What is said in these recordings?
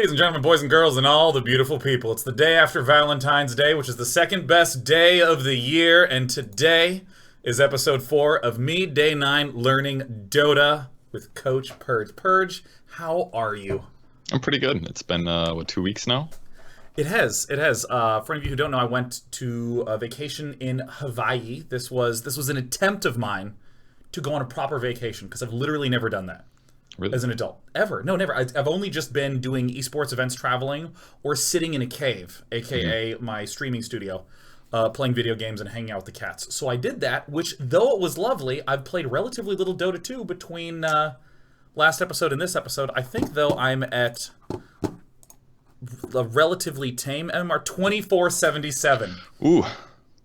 Ladies and gentlemen, boys and girls, and all the beautiful people, it's the day after Valentine's Day, which is the second best day of the year, and today is episode 4 of me, day 9, learning Dota with Coach Purge. Purge, how are you? I'm pretty good. It's been, 2 weeks now? It has. For any of you who don't know, I went to a vacation in Hawaii. This was an attempt of mine to go on a proper vacation, because I've literally never done that. Really? As an adult. Ever. No, never. I've only just been doing esports events, traveling, or sitting in a cave, aka my streaming studio, playing video games and hanging out with the cats. So I did that, which, though it was lovely, I've played relatively little Dota 2 between last episode and this episode. I think, though, I'm at a relatively tame MMR, 2477. Ooh,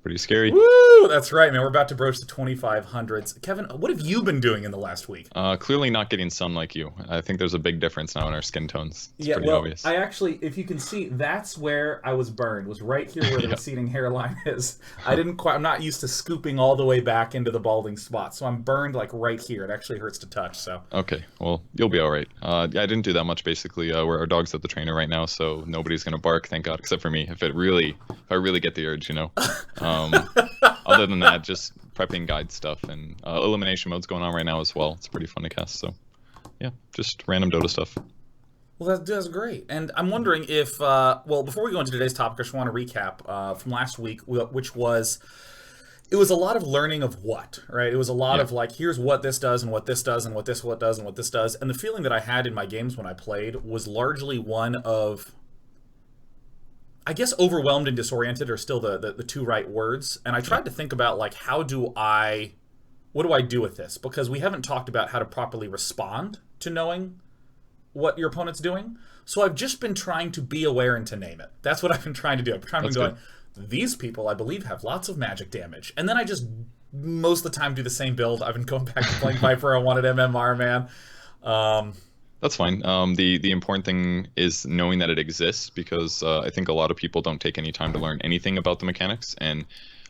pretty scary. Woo! That's right, man. We're about to broach the 2500s. Kevin, what have you been doing in the last week? Clearly not getting sun like you. I think there's a big difference now in our skin tones. It's pretty obvious. I actually, if you can see, that's where I was burned. Was right here where the receding hairline is. I'm not used to scooping all the way back into the balding spot, so I'm burned like right here. It actually hurts to touch. So. Okay, well, you'll be all right. I didn't do that much basically. Our dog's at the trainer right now, so nobody's gonna bark, thank God, except for me. If I really get the urge, you know. Other than that, just prepping guide stuff, and elimination mode's going on right now as well. It's pretty fun to cast, so yeah, just random Dota stuff. Well, that's great. And I'm wondering if, before we go into today's topic, I just want to recap from last week, which was, it was a lot of learning of what, right? It was a lot of like, here's what this does, and what this does, and what this does, and what this does. And the feeling that I had in my games when I played was largely one of, I guess overwhelmed and disoriented are still the two right words. And I tried to think about, like, what do I do with this? Because we haven't talked about how to properly respond to knowing what your opponent's doing. So I've just been trying to be aware and to name it. That's what I've been trying to do. I've been trying to go, these people, I believe, have lots of magic damage. And then I just, most of the time, do the same build. I've been going back to playing Viper. I wanted MMR, man. That's fine. The important thing is knowing that it exists, because I think a lot of people don't take any time to learn anything about the mechanics. And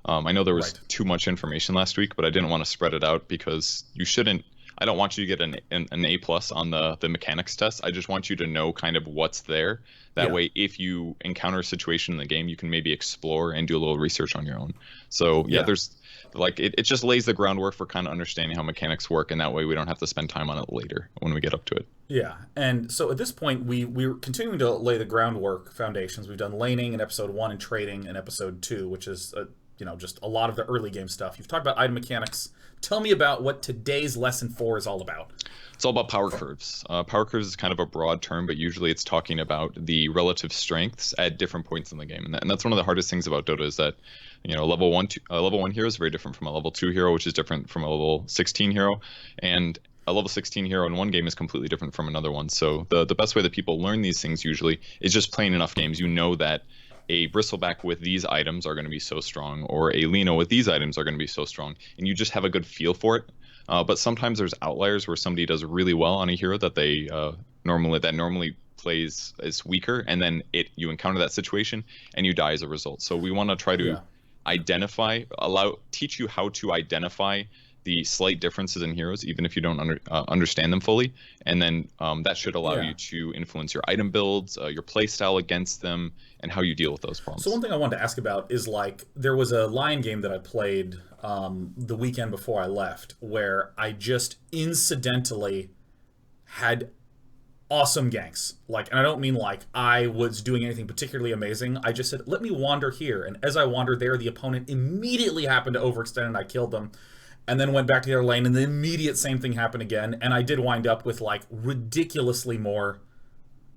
I know there was too much information last week, but I didn't want to spread it out, because you shouldn't. I don't want you to get an A+ on the mechanics test. I just want you to know kind of what's there. That way, if you encounter a situation in the game, you can maybe explore and do a little research on your own. So there's like it just lays the groundwork for kind of understanding how mechanics work, and that way we don't have to spend time on it later when we get up to it. Yeah, and so at this point we're continuing to lay the groundwork foundations. We've done laning in episode 1 and trading in episode 2, which is just a lot of the early game stuff. You've talked about item mechanics. Tell me about what today's lesson 4 is all about. It's all about power curves. Power curves is kind of a broad term, but usually it's talking about the relative strengths at different points in the game, and that's one of the hardest things about Dota, is that a level 1 hero is very different from a level 2 hero, which is different from a level 16 hero, and a level 16 hero in one game is completely different from another one. So the best way that people learn these things usually is just playing enough games. You know that a bristleback with these items are going to be so strong, or a Lino with these items are going to be so strong, and you just have a good feel for it. But sometimes there's outliers where somebody does really well on a hero that they normally plays as weaker, and then you encounter that situation and you die as a result. So we want to try to teach you how to identify the slight differences in heroes, even if you don't understand them fully, and then that should allow you to influence your item builds, your play style against them, and how you deal with those problems. So one thing I wanted to ask about is, like, there was a Lion game that I played the weekend before I left, where I just incidentally had awesome ganks. Like, and I don't mean like I was doing anything particularly amazing. I just said, let me wander here, and as I wandered there, the opponent immediately happened to overextend, and I killed them. And then went back to their lane, and the immediate same thing happened again. And I did wind up with, like, ridiculously more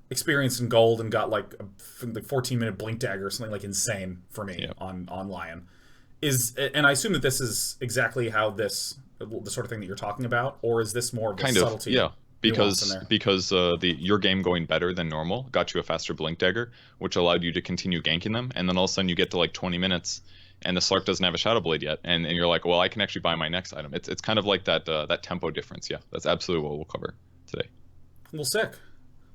experience in gold, and got like 14-minute blink dagger or something like insane for me on Lion. And I assume that this is exactly how the sort of thing that you're talking about, or is this more of a subtlety? Because your game going better than normal got you a faster blink dagger, which allowed you to continue ganking them, and then all of a sudden you get to like 20 minutes. And the Slark doesn't have a Shadow Blade yet, and you're like, well, I can actually buy my next item. It's kind of like that tempo difference. Yeah, that's absolutely what we'll cover today. Well, sick.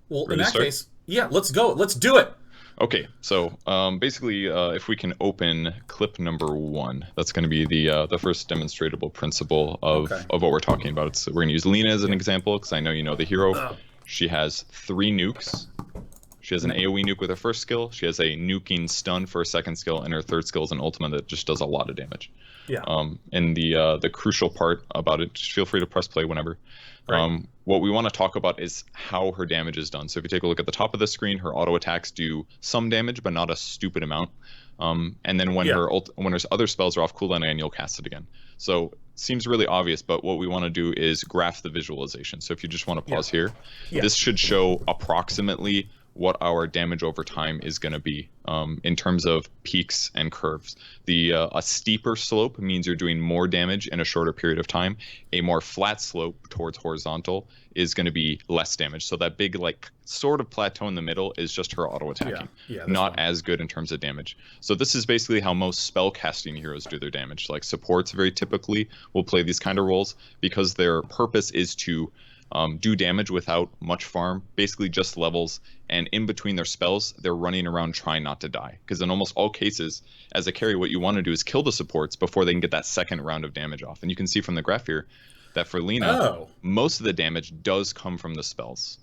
Well, in that case, let's go. Let's do it. Okay, so basically, if we can open clip number 1, that's going to be the first demonstratable principle of what we're talking about. We're going to use Lina as an example, because I know you know the hero. She has 3 nukes. She has an AoE nuke with her first skill. She has a nuking stun for her second skill, and her third skill is an ultimate that just does a lot of damage. Yeah. And the crucial part about it, just feel free to press play whenever. Right. What we want to talk about is how her damage is done. So if you take a look at the top of the screen, her auto attacks do some damage, but not a stupid amount. And then when her other spells are off cooldown again, you'll cast it again. So seems really obvious, but what we want to do is graph the visualization. So if you just want to pause here, this should show approximately what our damage over time is going to be in terms of peaks and curves. A steeper slope means you're doing more damage in a shorter period of time. A more flat slope towards horizontal is going to be less damage. So that big like sort of plateau in the middle is just her auto attacking, not as good in terms of damage. So this is basically how most spell casting heroes do their damage. Like supports very typically will play these kind of roles because their purpose is to do damage without much farm, basically just levels, and in between their spells, they're running around trying not to die. Because in almost all cases, as a carry, what you want to do is kill the supports before they can get that second round of damage off. And you can see from the graph here that for Lina, most of the damage does come from the spells.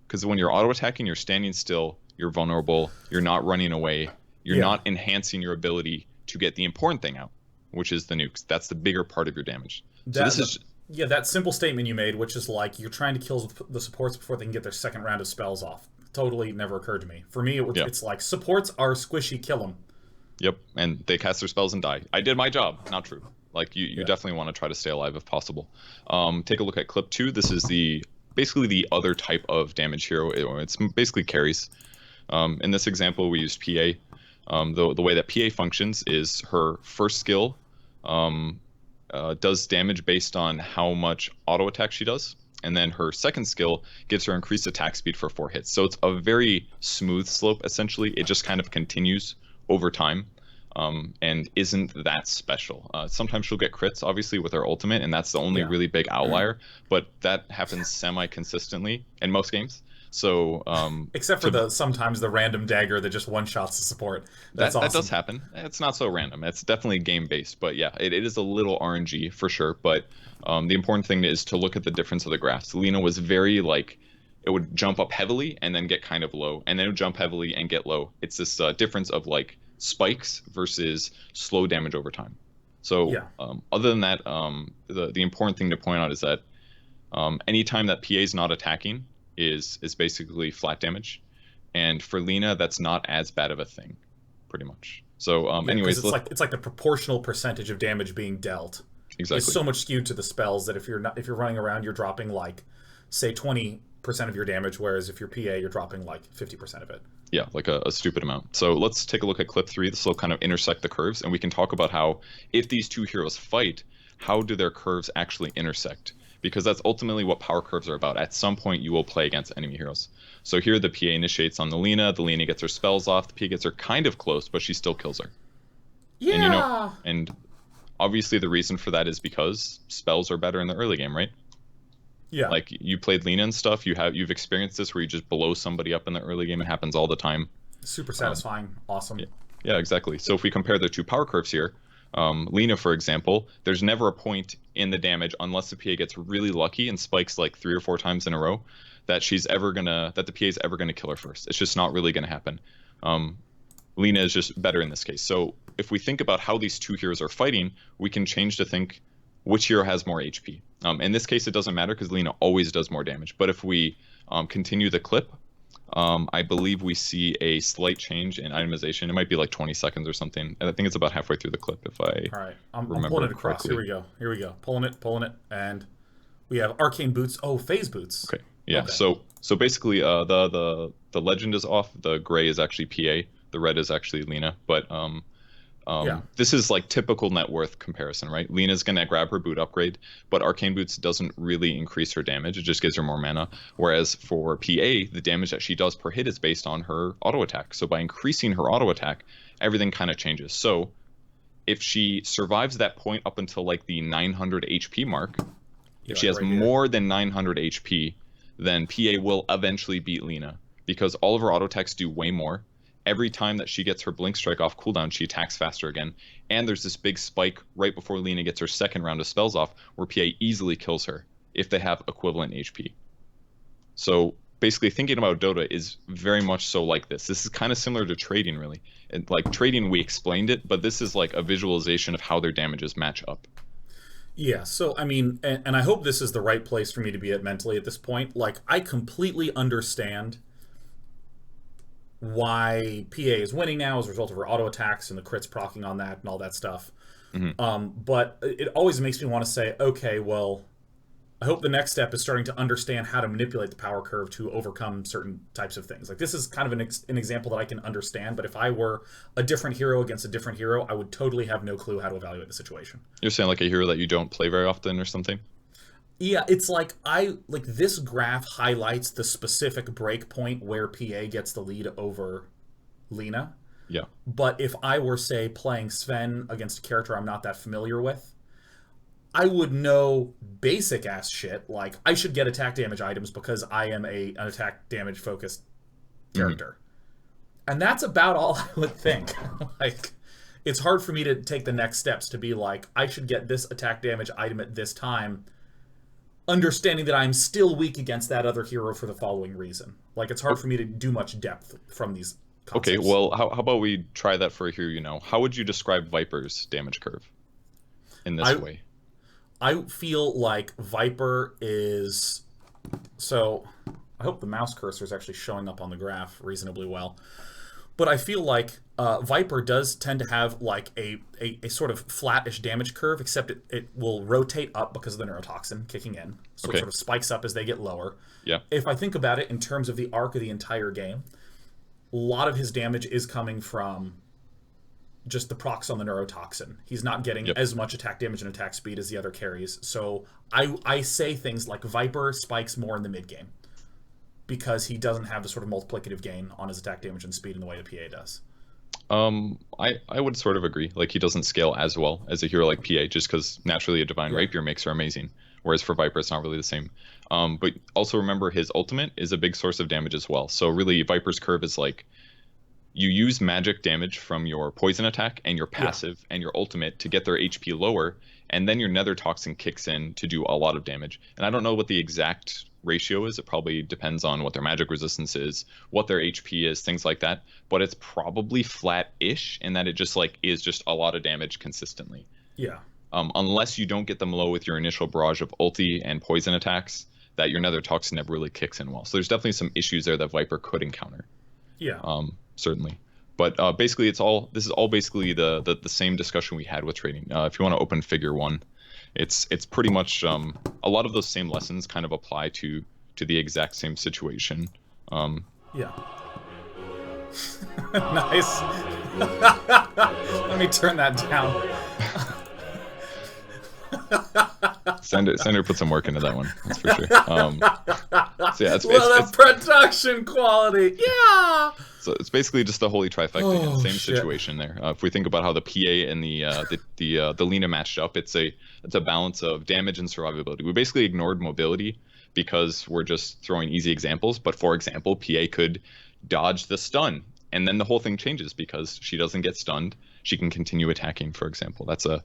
Because when you're auto-attacking, you're standing still, you're vulnerable, you're not running away, you're not enhancing your ability to get the important thing out, which is the nukes. That's the bigger part of your damage. So this is... Yeah, that simple statement you made, which is like you're trying to kill the supports before they can get their second round of spells off. Totally never occurred to me. For me, it's like supports are squishy, kill them. Yep, and they cast their spells and die. I did my job. Not true. Like you definitely want to try to stay alive if possible. Take a look at clip 2. This is basically the other type of damage hero. It's basically carries. In this example, we used PA. The way that PA functions is her first skill does damage based on how much auto attack she does, and then her second skill gives her increased attack speed for 4 hits. So it's a very smooth slope, essentially. It just kind of continues over time, and isn't that special. Sometimes she'll get crits, obviously, with her ultimate, and that's the only really big outlier, but that happens semi-consistently in most games. So except for sometimes the random dagger that just one-shots the support. That's awesome. That does happen. It's not so random. It's definitely game-based, but yeah, it is a little RNG for sure. But the important thing is to look at the difference of the graphs. Lina was very like, it would jump up heavily and then get kind of low, and then it would jump heavily and get low. It's this difference of like spikes versus slow damage over time. So other than that, the important thing to point out is that anytime that PA is not attacking, is basically flat damage, and for Lina that's not as bad of a thing, pretty much. So anyways, it's like the proportional percentage of damage being dealt. Exactly. It's so much skewed to the spells that if you're running around, you're dropping like say 20% of your damage, whereas if you're PA, you're dropping like 50% of it. Yeah, like a stupid amount. So let's take a look at clip 3. This will kind of intersect the curves, and we can talk about how if these two heroes fight, how do their curves actually intersect? Because that's ultimately what power curves are about. At some point, you will play against enemy heroes. So here, the PA initiates on the Lina gets her spells off. The PA gets her kind of close, but she still kills her. Yeah. And obviously the reason for that is because spells are better in the early game, right? Yeah. Like you played Lina and stuff. You've experienced this where you just blow somebody up in the early game. It happens all the time. Super satisfying. Awesome. Yeah, exactly. So if we compare the two power curves here, Lina, for example, there's never a point in the damage unless the PA gets really lucky and spikes like 3 or 4 times in a row that the PA is ever gonna kill her first. It's just not really gonna happen. Lina is just better in this case. So if we think about how these two heroes are fighting, we can change to think which hero has more HP. In this case, it doesn't matter because Lina always does more damage. But if we continue the clip, I believe we see a slight change in itemization. It might be like 20 seconds or something. And I think it's about halfway through the clip if I All right, I'm pulling it across. Correctly. Here we go. Pulling it, and we have arcane boots. Oh, phase boots. Okay. Yeah. Okay. So basically, the legend is off. The gray is actually PA. The red is actually Lina. But this is like typical net worth comparison, right? Lina's gonna grab her boot upgrade, but arcane boots doesn't really increase her damage. It just gives her more mana. Whereas for PA, the damage that she does per hit is based on her auto attack. So by increasing her auto attack, everything kind of changes. So if she survives that point up until like the 900 HP mark, if she has more than 900 HP, then PA will eventually beat Lina because all of her auto attacks do way more. Every time that she gets her blink strike off cooldown, she attacks faster again. And there's this big spike right before Lina gets her second round of spells off, where PA easily kills her if they have equivalent HP. So basically thinking about Dota is very much so like this. This is kind of similar to trading, really. And like trading, we explained it, but this is like a visualization of how their damages match up. Yeah, so I mean, and I hope this is the right place for me to be at mentally at this point. Like, I completely understand why PA is winning now as a result of her auto attacks and the crits proccing on that and all that stuff. Hmm. But it always makes me want to say, okay, well, I hope the next step is starting to understand how to manipulate the power curve to overcome certain types of things. Like, this is kind of an example that I can understand, but if I were a different hero against a different hero, I would totally have no clue how to evaluate the situation. You're saying like a hero that you don't play very often or something? Yeah, it's like this graph highlights the specific break point where PA gets the lead over Lena. Yeah. But if I were, say, playing Sven against a character I'm not that familiar with, I would know basic ass shit like I should get attack damage items because I am an attack damage focused character. And that's about all I would think. Like, it's hard for me to take the next steps to be like, I should get this attack damage item at this time, understanding that I'm still weak against that other hero for the following reason. Like, it's hard for me to do much depth from these concepts. Okay, well, how about we try that for a hero you know? How would you describe Viper's damage curve in this way? I feel like Viper is... So, I hope the mouse cursor is actually showing up on the graph reasonably well. But I feel like Viper does tend to have like a sort of flattish damage curve, except it will rotate up because of the neurotoxin kicking in. So it sort of spikes up as they get lower. Yeah. If I think about it in terms of the arc of the entire game, a lot of his damage is coming from just the procs on the neurotoxin. He's not getting as much attack damage and attack speed as the other carries. So I say things like Viper spikes more in the mid game because he doesn't have the sort of multiplicative gain on his attack damage and speed in the way the PA does. I would sort of agree. Like, he doesn't scale as well as a hero like PA, just because naturally a Divine Rapier makes her amazing, whereas for Viper it's not really the same. But also remember his ultimate is a big source of damage as well. So really Viper's curve is like, you use magic damage from your poison attack and your passive and your ultimate to get their HP lower, and then your nether toxin kicks in to do a lot of damage. And I don't know what the exact ratio is. It probably depends on what their magic resistance is, what their HP is, things like that. But it's probably flat-ish in that it just like is just a lot of damage consistently. Yeah. Unless you don't get them low with your initial barrage of ulti and poison attacks, that your nether toxin never really kicks in well. So there's definitely some issues there that Viper could encounter. Yeah. Certainly. But basically, this is all basically the same discussion we had with trading. If you want to open Figure 1, it's pretty much a lot of those same lessons kind of apply to the exact same situation. Yeah. Nice. Let me turn that down. Sender put some work into that one, that's for sure. So yeah, it's production quality. Yeah. So it's basically just the holy trifecta, same situation there. If we think about how the PA and the Lena matched up, it's a balance of damage and survivability. We basically ignored mobility because we're just throwing easy examples. But for example, PA could dodge the stun, and then the whole thing changes because she doesn't get stunned. She can continue attacking, for example. That's a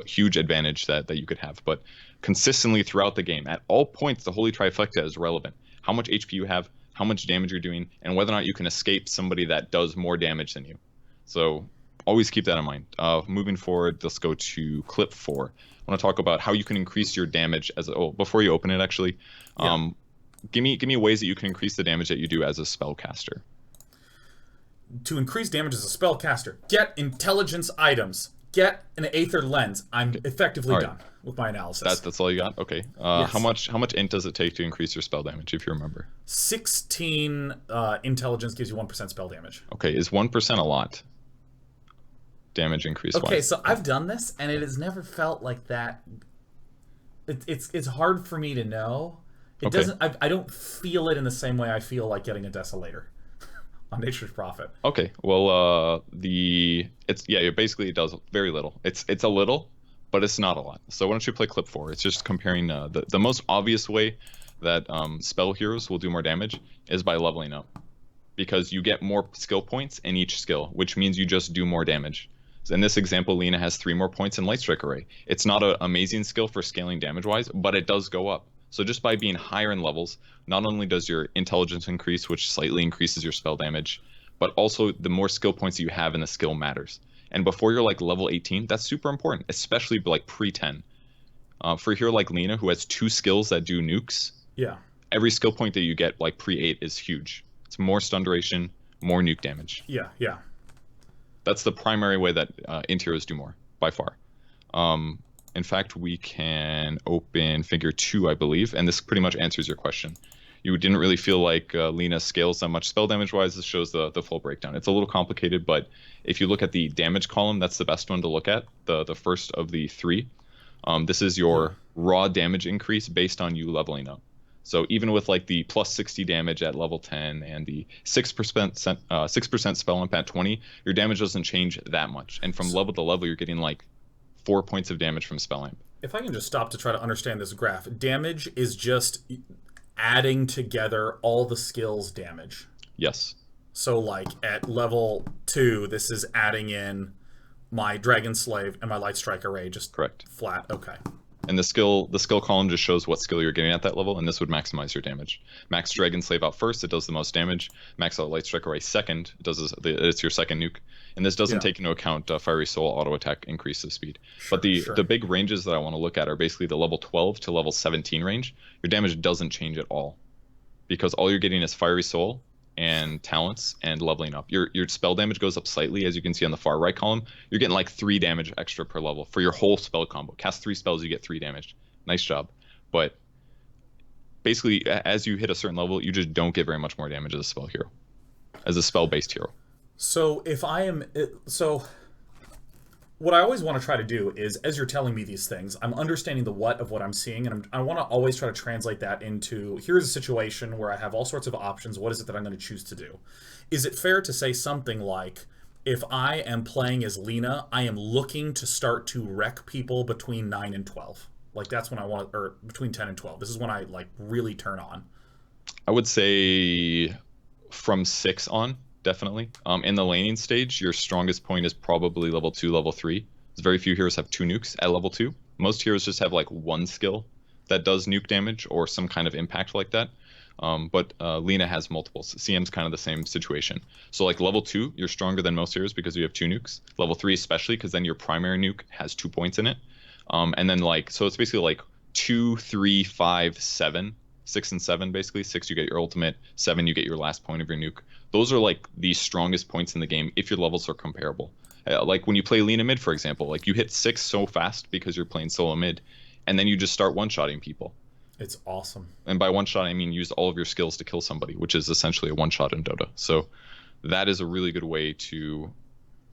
huge advantage that you could have. But consistently throughout the game, at all points, the holy trifecta is relevant. How much HP you have, how much damage you're doing, and whether or not you can escape somebody that does more damage than you. So always keep that in mind. Moving forward, let's go to clip 4. I want to talk about how you can increase your damage before you open it, actually. Give me ways that you can increase the damage that you do as a spellcaster. To increase damage as a spellcaster, get intelligence items. Get an Aether Lens. I'm effectively done with my analysis. That's all you got? Okay. Yes. How much int does it take to increase your spell damage, if you remember? 16 intelligence gives you 1% spell damage. Okay, is 1% a lot? Damage increase. Okay, so I've done this, and it has never felt like that. It's hard for me to know. It doesn't. I don't feel it in the same way I feel like getting a Desolator on Nature's Prophet. Okay, well, basically it does very little. It's a little, but it's not a lot. So why don't you play clip 4? It's just comparing the most obvious way that spell heroes will do more damage is by leveling up, because you get more skill points in each skill, which means you just do more damage. So in this example, Lena has 3 more points in Light Strike Array. It's not an amazing skill for scaling damage-wise, but it does go up. So just by being higher in levels, not only does your intelligence increase, which slightly increases your spell damage, but also the more skill points that you have in the skill matters. And before you're like level 18, that's super important, especially like pre-10. For a hero like Lena, who has 2 skills that do nukes, Yeah. every skill point that you get like pre-8 is huge. It's more stun duration, more nuke damage. Yeah. Yeah. That's the primary way that int heroes do more, by far. In fact, we can open figure 2, I believe, and this pretty much answers your question. You didn't really feel like Lena scales that much spell damage-wise. This shows the full breakdown. It's a little complicated, but if you look at the damage column, that's the best one to look at, the first of the 3. This is your raw damage increase based on you leveling up. So even with like the plus 60 damage at level 10 and the 6% spell imp at 20, your damage doesn't change that much. And from level to level, you're getting like 4 points of damage from spell imp. If I can just stop to try to understand this graph, damage is just adding together all the skills damage. Yes. So like at level 2, this is adding in my Dragon Slave and my Light Strike Array, just Correct. flat. Okay. And the skill column just shows what skill you're getting at that level, and this would maximize your damage. Max Dragon Slave out first, it does the most damage. Max out Light Strike Array second, it's your second nuke. And this doesn't take into account Fiery Soul auto attack increases speed. But the big ranges that I want to look at are basically the level 12 to level 17 range. Your damage doesn't change at all, because all you're getting is Fiery Soul and talents and leveling up. Your spell damage goes up slightly, as you can see on the far right column. You're getting like 3 damage extra per level for your whole spell combo. Cast 3 spells, you get 3 damage. Nice job. But basically, as you hit a certain level, you just don't get very much more damage as a spell hero, as a spell-based hero. So if I am... what I always want to try to do is, as you're telling me these things, I'm understanding the what of what I'm seeing, and I want to always try to translate that into, here's a situation where I have all sorts of options, what is it that I'm going to choose to do? Is it fair to say something like, if I am playing as Lena, I am looking to start to wreck people between 9 and 12? Like, that's when I want to, or between 10 and 12. This is when I, like, really turn on. I would say from 6 on. Definitely. In the laning stage, your strongest point is probably level 2, level 3. There's very few heroes have 2 nukes at level 2. Most heroes just have like 1 skill that does nuke damage or some kind of impact like that. But Lena has multiples. CM's kind of the same situation. So like level 2, you're stronger than most heroes because you have 2 nukes. Level 3 especially, because then your primary nuke has 2 points in it. And then like, so it's basically like 2, 3, 5, 7. 6 and 7 basically. 6 you get your ultimate, 7 you get your last point of your nuke. Those are like the strongest points in the game if your levels are comparable. Like when you play Lena mid, for example, like you hit 6 so fast because you're playing solo mid, and then you just start one-shotting people. It's awesome. And by one-shot I mean use all of your skills to kill somebody, which is essentially a one-shot in Dota. So that is a really good way to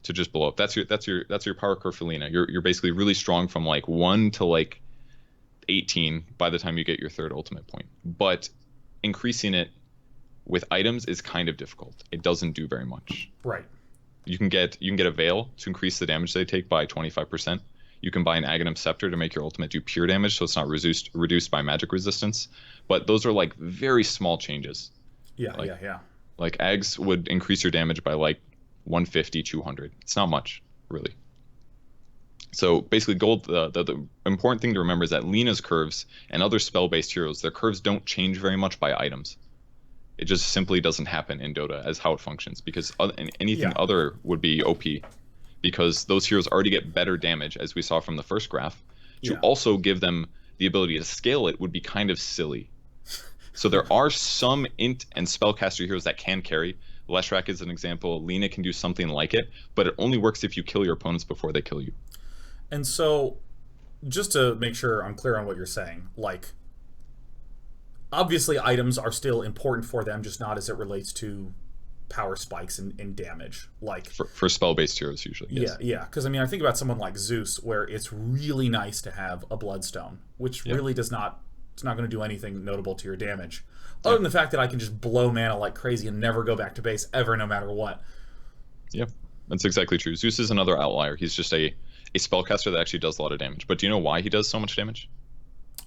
just blow up. That's your power curve for Lena. You're basically really strong from like 1 to like 18 by the time you get your 3rd ultimate point. But increasing it with items is kind of difficult. It doesn't do very much. Right. You can get a Veil to increase the damage they take by 25%. You can buy an Aghanim Scepter to make your ultimate do pure damage, so it's not reduced by magic resistance. But those are like very small changes. Yeah, like, yeah. Like Ags would increase your damage by like 150, 200. It's not much, really. So basically, the important thing to remember is that Lena's curves and other spell-based heroes, their curves don't change very much by items. It just simply doesn't happen in Dota as how it functions, because anything other would be OP, because those heroes already get better damage, as we saw from the first graph. To also give them the ability to scale it would be kind of silly. So there are some int and spellcaster heroes that can carry. Leshrac is an example. Lena can do something like it, but it only works if you kill your opponents before they kill you. And so, just to make sure I'm clear on what you're saying, like, obviously items are still important for them, just not as it relates to power spikes and damage. Like for spell-based heroes, usually. Yes. Yeah. Because I mean, I think about someone like Zeus, where it's really nice to have a Bloodstone, which really does not. It's not going to do anything notable to your damage, other than the fact that I can just blow mana like crazy and never go back to base ever, no matter what. Yep, that's exactly true. Zeus is another outlier. He's just a spellcaster that actually does a lot of damage. But do you know why he does so much damage?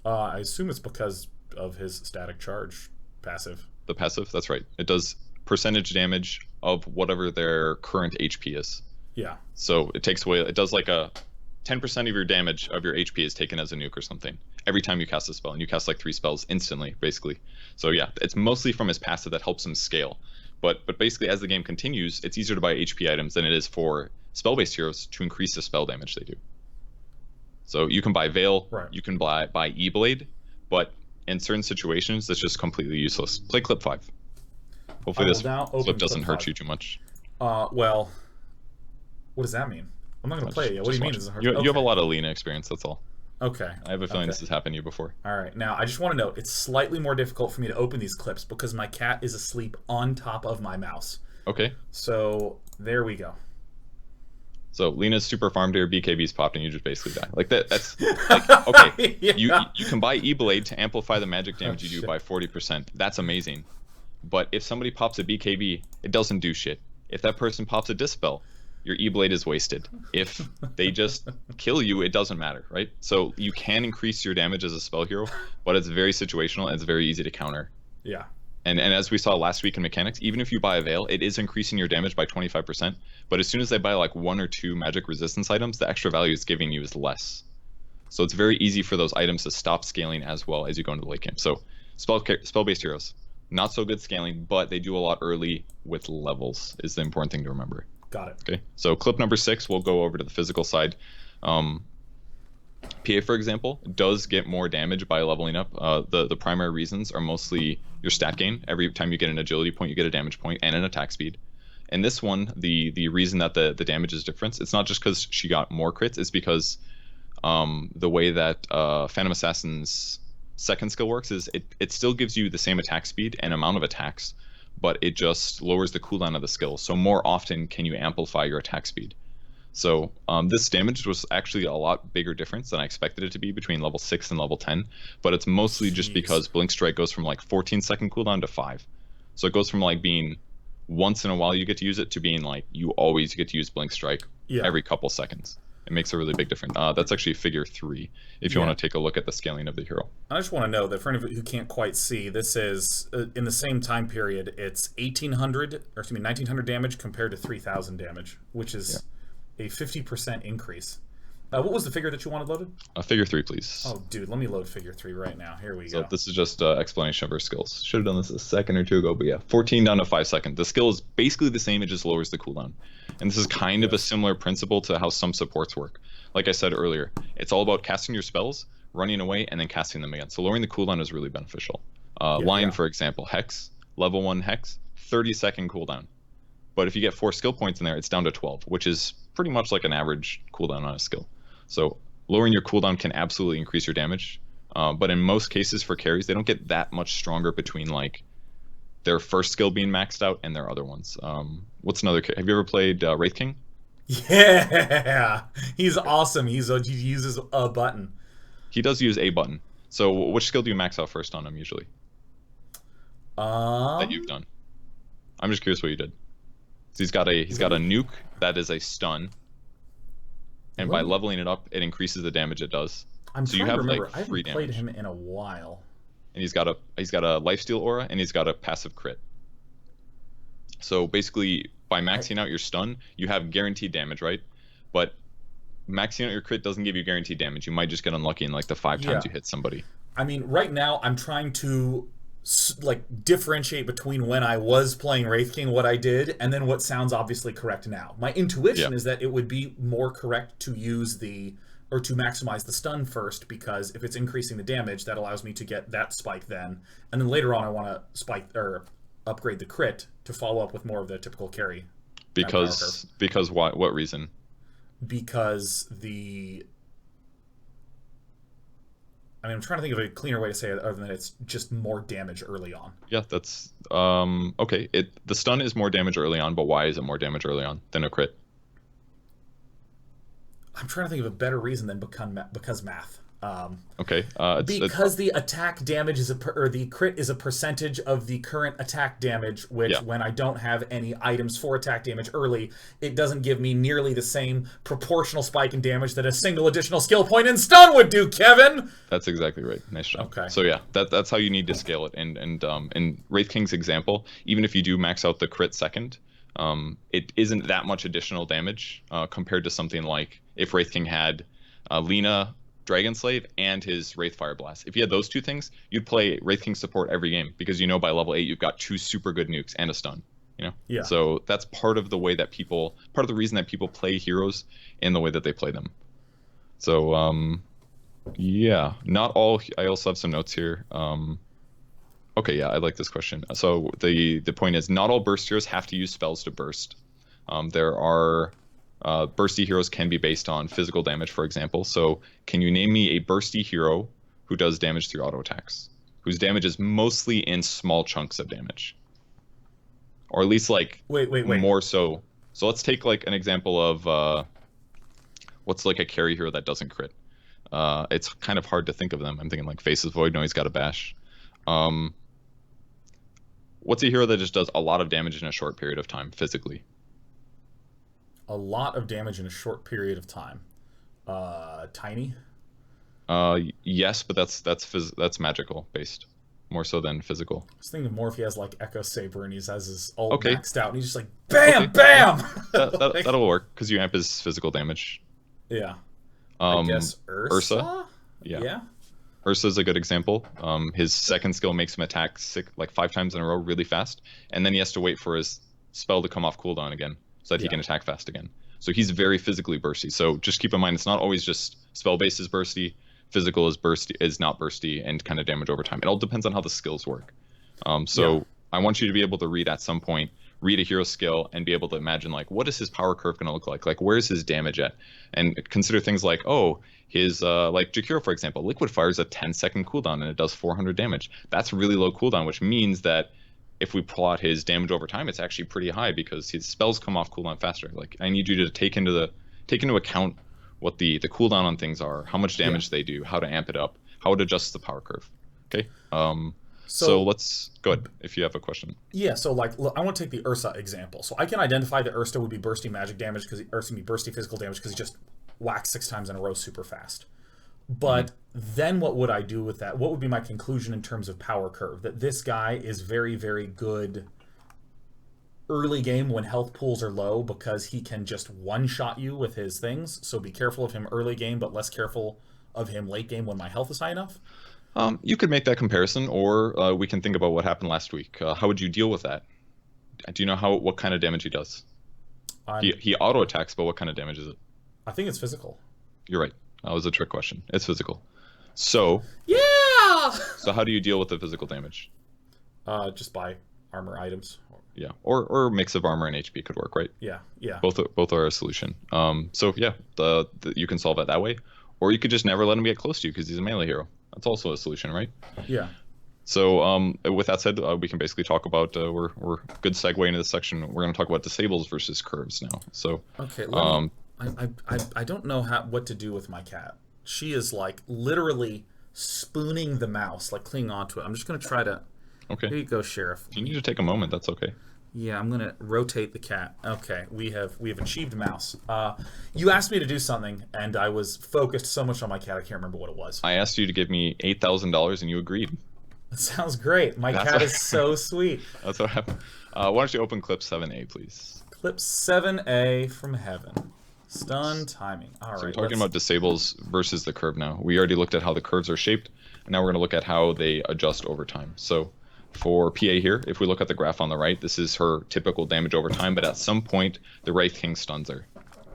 I assume it's because of his static charge passive. The passive, that's right. It does percentage damage of whatever their current HP is. Yeah. So it takes away, it does like a 10% of your damage of your HP is taken as a nuke or something. every time you cast a spell, and you cast like 3 spells instantly, basically. So yeah, it's mostly from his passive that helps him scale. But basically, as the game continues, it's easier to buy HP items than it is for spell-based heroes to increase the spell damage they do. So you can buy Veil, Right. you can buy E-Blade, but in certain situations, that's just completely useless. Play Clip 5. Hopefully this clip doesn't hurt you too much. Well, what does that mean? I'm not going to play it yet. What do you mean? You have a lot of Lina experience, that's all. Okay. I have a feeling this has happened to you before. All right. Now, I just want to note, it's slightly more difficult for me to open these clips because my cat is asleep on top of my mouse. Okay. So, there we go. So, Lina's super farmed here, BKB's popped, and you just basically die. Like, that's... Like, okay, yeah. you can buy E-Blade to amplify the magic damage you do by 40%. That's amazing. But if somebody pops a BKB, it doesn't do shit. If that person pops a Dispel, your E-Blade is wasted. If they just kill you, it doesn't matter, right? So you can increase your damage as a spell hero, but it's very situational and it's very easy to counter. Yeah. And as we saw last week in mechanics, even if you buy a Veil, it is increasing your damage by 25%. But as soon as they buy like 1 or 2 magic resistance items, the extra value it's giving you is less. So it's very easy for those items to stop scaling as well as you go into the late game. So spell-based heroes, not so good scaling, but they do a lot early with levels is the important thing to remember. Got it. Okay, so clip number 6, we'll go over to the physical side. PA, for example, does get more damage by leveling up. The primary reasons are mostly your stat gain. Every time you get an agility point, you get a damage point and an attack speed. And this one, the reason that the damage is different, it's not just because she got more crits, it's because the way that Phantom Assassin's second skill works is it still gives you the same attack speed and amount of attacks, but it just lowers the cooldown of the skill. So more often can you amplify your attack speed. So this damage was actually a lot bigger difference than I expected it to be between level 6 and level 10, but it's mostly just because Blink Strike goes from like 14-second cooldown to 5. So it goes from like being once in a while you get to use it to being like you always get to use Blink Strike every couple seconds. It makes a really big difference. That's actually figure 3 if you want to take a look at the scaling of the hero. I just want to know that for anyone who can't quite see, this is in the same time period. It's 1900 damage compared to 3000 damage, which is a 50% increase. What was the figure that you wanted loaded? Figure 3, please. Oh, dude, let me load figure 3 right now. Here we go. So this is just explanation of her skills. Should have done this a second or two ago, but yeah, 14 down to 5 seconds. The skill is basically the same, it just lowers the cooldown. And this is kind of a similar principle to how some supports work. Like I said earlier, it's all about casting your spells, running away, and then casting them again. So lowering the cooldown is really beneficial. Lion, for example, Hex, level 1 Hex, 30-second cooldown. But if you get 4 skill points in there, it's down to 12, which is pretty much like an average cooldown on a skill. So lowering your cooldown can absolutely increase your damage. But in most cases for carries, they don't get that much stronger between like their first skill being maxed out and their other ones. What's another? Have you ever played Wraith King? Yeah, he's awesome. He uses a button. He does use a button. So which skill do you max out first on him usually? That you've done. I'm just curious what you did. So he's got a nuke that is a stun, and by leveling it up, it increases the damage it does. So you have remember, I haven't played him in a while. And he's got a lifesteal aura, and he's got a passive crit. So basically, by maxing out your stun, you have guaranteed damage, right? But maxing out your crit doesn't give you guaranteed damage. You might just get unlucky in like the 5 times you hit somebody. I mean, right now I'm trying to like differentiate between when I was playing Wraith King, what I did, and then what sounds obviously correct now. My intuition is that it would be more correct to use to maximize the stun first, because if it's increasing the damage, that allows me to get that spike then, and then later on I want to spike or upgrade the crit to follow up with more of the typical carry. Because what reason? Because I'm trying to think of a cleaner way to say it other than it's just more damage early on. Yeah, that's okay. The stun is more damage early on, but why is it more damage early on than a crit? I'm trying to think of a better reason than because math. Okay. Because the attack damage the crit is a percentage of the current attack damage, which when I don't have any items for attack damage early, it doesn't give me nearly the same proportional spike in damage that a single additional skill point in stun would do, Kevin! That's exactly right. Nice job. Okay. So yeah, that's how you need to scale it. And in Wraith King's example, even if you do max out the crit second, it isn't that much additional damage compared to something like if Wraith King had Lina, Dragon Slave and his Wraith Fire Blast. If you had those two things, you'd play Wraith King support every game because you know by level 8 you've got 2 super good nukes and a stun. You know? Yeah. So that's part of the way that part of the reason that people play heroes in the way that they play them. So, yeah, not all. I also have some notes here. Okay, yeah, I like this question. So the point is, not all burst heroes have to use spells to burst. There are bursty heroes can be based on physical damage, for example. So can you name me a bursty hero who does damage through auto attacks, whose damage is mostly in small chunks of damage, or at least like wait. more so. So let's take like an example of what's like a carry hero that doesn't crit. It's kind of hard to think of them. I'm thinking like Faceless Void. No, he's got a bash. What's a hero that just does a lot of damage in a short period of time physically? A lot of damage in a short period of time. Tiny? Yes, but that's magical based, more so than physical. I was thinking more if he has like Echo Saber and he has his ult Okay. maxed out and he's just like BAM! BAM! That'll work because you amp his physical damage. Yeah. I guess Ursa? Yeah. Ursa's a good example. His second skill makes him attack 5 times in a row really fast, and then he has to wait for his spell to come off cooldown again so that he can attack fast again. So he's very physically bursty. So just keep in mind, it's not always just spell based is bursty, physical is not bursty, and kind of damage over time. It all depends on how the skills work. I want you to be able to read a hero skill and be able to imagine like, what is his power curve going to look like? Like, where's his damage at? And consider things like, his like Jakiro, for example, Liquid Fire is a 10-second cooldown and it does 400 damage. That's really low cooldown, which means that if we plot his damage over time, it's actually pretty high because his spells come off cooldown faster. Like, I need you to take into account what the cooldown on things are, how much damage they do, how to amp it up, how it adjusts the power curve. Okay. So let's go ahead if you have a question. Yeah, so like, look, I want to take the Ursa example. So I can identify that Ursa would be bursty magic damage because Ursa would be bursty physical damage because he just whacks 6 times in a row super fast. But then what would I do with that? What would be my conclusion in terms of power curve? That this guy is very, very good early game when health pools are low because he can just one-shot you with his things. So be careful of him early game, but less careful of him late game when my health is high enough. You could make that comparison, or we can think about what happened last week. How would you deal with that? Do you know what kind of damage he does? He auto attacks, but what kind of damage is it? I think it's physical. You're right. That was a trick question. It's physical. So yeah. So how do you deal with the physical damage? Just buy armor items. Yeah, or a mix of armor and HP could work, right? Yeah. Both are a solution. So yeah, you can solve it that way, or you could just never let him get close to you because he's a melee hero. That's also a solution, right? Yeah. So with that said, we can basically talk about we're good segue into this section. We're going to talk about disables versus curves now. So okay. I don't know what to do with my cat. She is like literally spooning the mouse, like clinging onto it. I'm just going to try to. Okay. Here you go, Sheriff. If you need to take a moment, that's okay. Yeah, I'm gonna rotate the cat. Okay, we have achieved mouse. You asked me to do something, and I was focused so much on my cat I can't remember what it was. I asked you to give me $8,000, and you agreed. That sounds great. My cat is so sweet. That's what happened. Why don't you open clip 7A, please? Clip 7A from heaven. Stun timing. All right. So we're talking about disables versus the curve now. We already looked at how the curves are shaped, and now we're going to look at how they adjust over time. So for PA here, if we look at the graph on the right, this is her typical damage over time, but at some point, the Wraith King stuns her.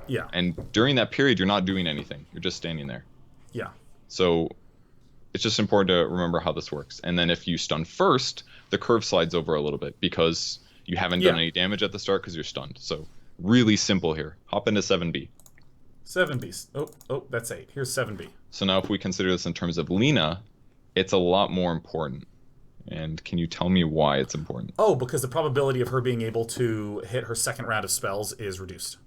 Yeah. And during that period, you're not doing anything. You're just standing there. Yeah. So it's just important to remember how this works. And then if you stun first, the curve slides over a little bit because you haven't done any damage at the start because you're stunned. So really simple here. Hop into 7B. 7B. Oh, that's 8. Here's 7B. So now if we consider this in terms of Lena, it's a lot more important. And can you tell me why it's important? Oh, because the probability of her being able to hit her second round of spells is reduced.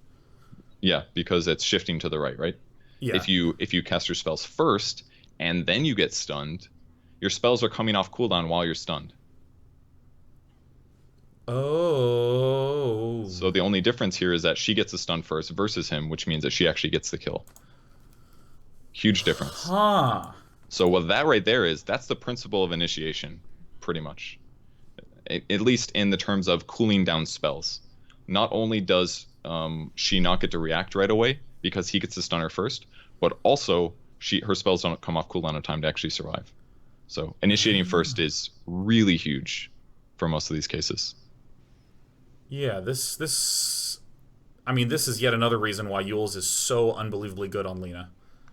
Yeah, because it's shifting to the right? Yeah. If you cast your spells first and then you get stunned, your spells are coming off cooldown while you're stunned. Oh. So the only difference here is that she gets a stun first versus him, which means that she actually gets the kill. Huge difference. Huh. So what that right there is, that's the principle of initiation. Pretty much, at least in the terms of cooling down spells. Not only does she not get to react right away because he gets to stun her first, but also her spells don't come off cooldown in time to actually survive. So initiating first is really huge for most of these cases. Yeah, this is yet another reason why Yules is so unbelievably good on Lena.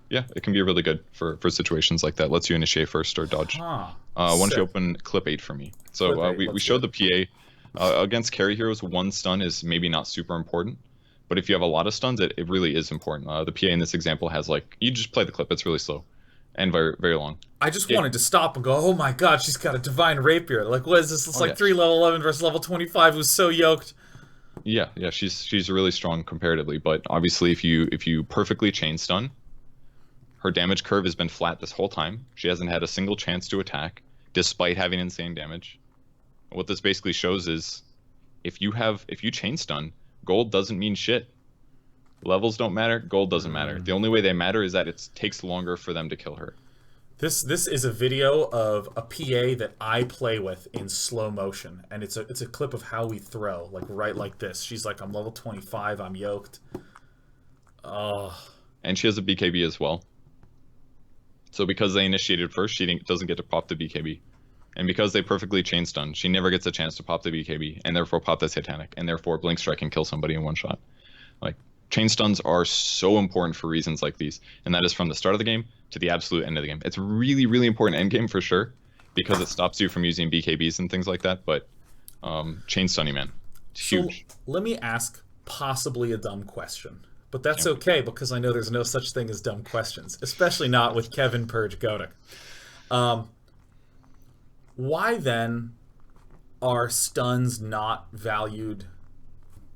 Yeah, it can be really good for situations like that. Lets you initiate first or dodge. Huh. Why don't you open clip 8 for me? So we showed the PA. Against carry heroes, one stun is maybe not super important. But if you have a lot of stuns, it really is important. The PA in this example has, like, you just play the clip. It's really slow and very, very long. I just wanted to stop and go, oh my god, she's got a Divine Rapier. Like, what is this? It's like 3 level 11 versus level 25 who's so yoked. Yeah, she's really strong comparatively. But obviously, if you perfectly chain stun, her damage curve has been flat this whole time. She hasn't had a single chance to attack, despite having insane damage. What this basically shows is, if you chain stun, gold doesn't mean shit. Levels don't matter, gold doesn't matter. The only way they matter is that it takes longer for them to kill her. This is a video of a PA that I play with in slow motion, and it's a clip of how we throw, like right like this. She's like, I'm level 25, I'm yoked. Oh. And she has a BKB as well. So because they initiated first, she doesn't get to pop the BKB. And because they perfectly chain stun, she never gets a chance to pop the BKB, and therefore pop the Satanic, and therefore Blink Strike and kill somebody in one shot. Like, chain stuns are so important for reasons like these, and that is from the start of the game to the absolute end of the game. It's really, really important end game for sure, because it stops you from using BKBs and things like that, but chain stunning, man. It's huge. So, let me ask possibly a dumb question. But that's okay, because I know there's no such thing as dumb questions, especially not with Kevin Purge Godek. Why then are stuns not valued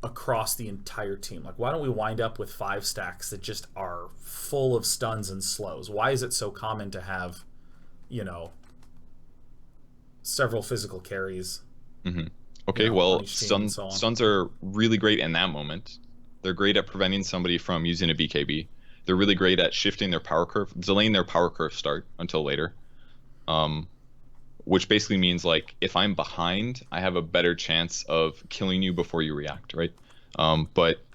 across the entire team? Like, why don't we wind up with 5 stacks that just are full of stuns and slows? Why is it so common to have, several physical carries? Mm-hmm. Okay, stuns are really great in that moment. They're great at preventing somebody from using a BKB. They're really great at shifting their power curve, delaying their power curve start until later. Which basically means, like, if I'm behind, I have a better chance of killing you before you react, right? But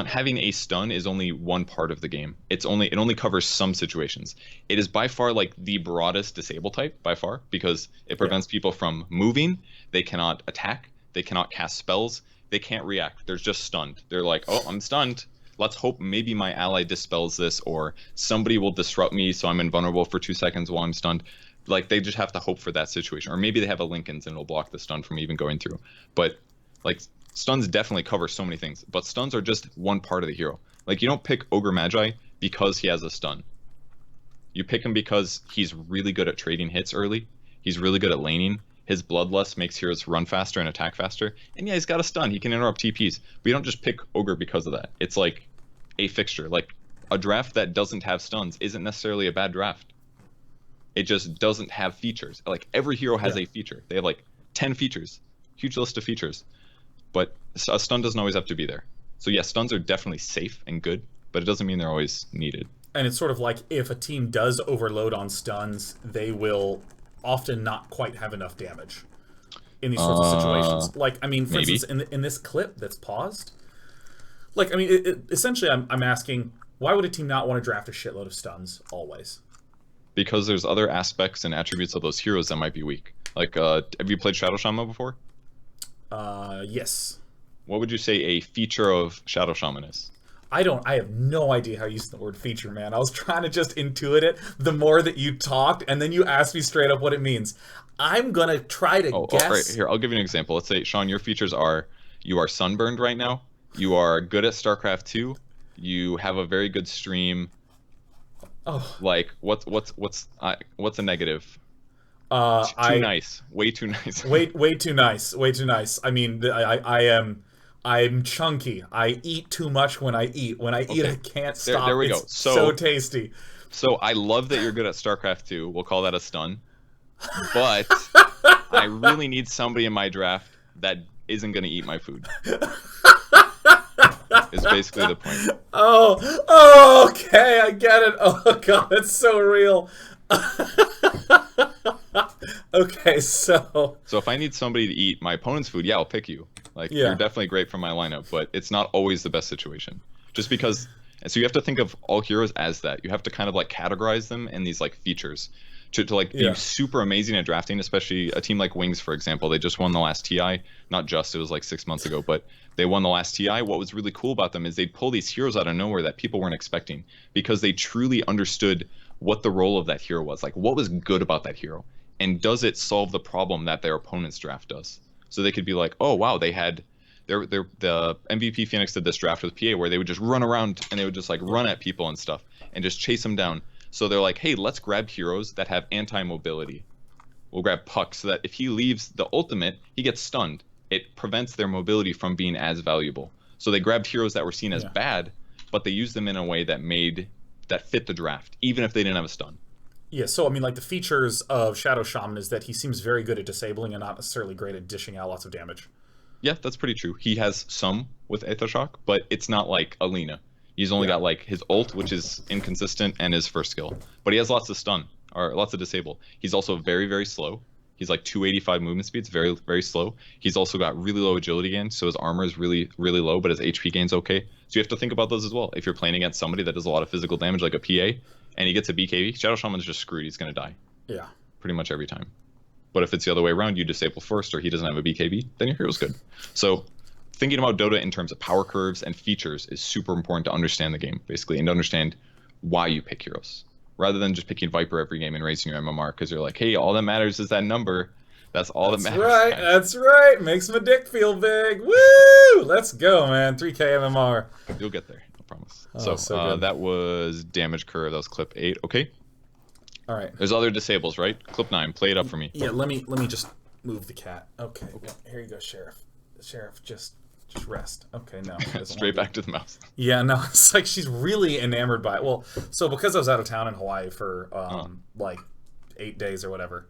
having a stun is only one part of the game. It only covers some situations. It is by far, like, the broadest disable type, by far, because it prevents people from moving. They cannot attack. They cannot cast spells. They can't react. They're just stunned. They're like, oh, I'm stunned. Let's hope maybe my ally dispels this, or somebody will disrupt me so I'm invulnerable for 2 seconds while I'm stunned. Like, they just have to hope for that situation. Or maybe they have a Lincoln's and it'll block the stun from even going through. But, like, stuns definitely cover so many things. But stuns are just one part of the hero. Like, you don't pick Ogre Magi because he has a stun. You pick him because he's really good at trading hits early. He's really good at laning. His Bloodlust makes heroes run faster and attack faster. And yeah, he's got a stun. He can interrupt TPs. But you don't just pick Ogre because of that. It's like a fixture. Like, a draft that doesn't have stuns isn't necessarily a bad draft. It just doesn't have features. Like, every hero has a feature. They have, like, 10 features. Huge list of features. But a stun doesn't always have to be there. So yeah, stuns are definitely safe and good, but it doesn't mean they're always needed. And it's sort of like, if a team does overload on stuns, they will often not quite have enough damage in these sorts of situations. Like, I mean, for instance, in this clip that's paused, like, I mean, essentially I'm asking, why would a team not want to draft a shitload of stuns always? Because there's other aspects and attributes of those heroes that might be weak. Like, have you played Shadow Shaman before? Yes. What would you say a feature of Shadow Shaman is? I have no idea how you use the word feature, man. I was trying to just intuit it the more that you talked, and then you asked me straight up what it means. I'm gonna try to guess. Right, here, I'll give you an example. Let's say, Sean, your features are, you are sunburned right now, you are good at StarCraft 2, you have a very good stream. Oh. Like, what's a negative? Too nice. Way too nice. way too nice. Way too nice. I mean, I'm chunky. I eat too much when I eat. When I eat, I can't stop. There we go. So tasty. So I love that you're good at StarCraft 2. We'll call that a stun. But I really need somebody in my draft that isn't going to eat my food. Is basically the point. Oh, okay, I get it. Oh god, it's so real. Okay, so if I need somebody to eat my opponent's food, yeah, I'll pick you. Like, you're definitely great for my lineup, but it's not always the best situation. Just because, And so you have to think of all heroes as that. You have to kind of like categorize them in these like features to like be Yeah. super amazing at drafting, especially a team like Wings, for example. They just won the last TI. Not just, it was like 6 months ago, but they won the last TI. What was really cool about them is they'd pull these heroes out of nowhere that people weren't expecting because they truly understood what the role of that hero was. Like, what was good about that hero? And does it solve the problem that their opponent's draft does? So they could be like, oh, wow, they had the MVP Phoenix did this draft with PA where they would just run around and they would just like run at people and stuff and just chase them down. So they're like, hey, let's grab heroes that have anti-mobility. We'll grab Puck so that if he leaves the ultimate, he gets stunned. It prevents their mobility from being as valuable. So they grabbed heroes that were seen as bad, but they used them in a way that fit the draft, even if they didn't have a stun. Yeah, so I mean, like the features of Shadow Shaman is that he seems very good at disabling and not necessarily great at dishing out lots of damage. Yeah, that's pretty true. He has some with Aether Shock, but it's not like Alina. He's only got like his ult, which is inconsistent, and his first skill. But he has lots of stun, or lots of disable. He's also very, very slow. He's like 285 movement speed. It's very, very slow. He's also got really low agility gain, so his armor is really, really low, but his HP gain's okay. So you have to think about those as well. If you're playing against somebody that does a lot of physical damage, like a PA, and he gets a BKB, Shadow Shaman's just screwed. He's going to die. Yeah. Pretty much every time. But if it's the other way around, you disable first, or he doesn't have a BKB, then your hero's good. So thinking about Dota in terms of power curves and features is super important to understand the game, basically, and to understand why you pick heroes. Rather than just picking Viper every game and raising your MMR because you're like, hey, all that matters is that number. That's all that matters. That's right. Makes my dick feel big. Woo! Let's go, man. 3K MMR. You'll get there, I promise. Oh, so that was damage curve. That was clip 8. Okay. All right. There's other disables, right? Clip 9. Play it up for me. Yeah, let me just move the cat. Okay. Here you go, Sheriff. Sheriff, just rest. Okay, no. Straight back to the mouse. Yeah, no, it's like she's really enamored by it. Well, so because I was out of town in Hawaii for like 8 days or whatever,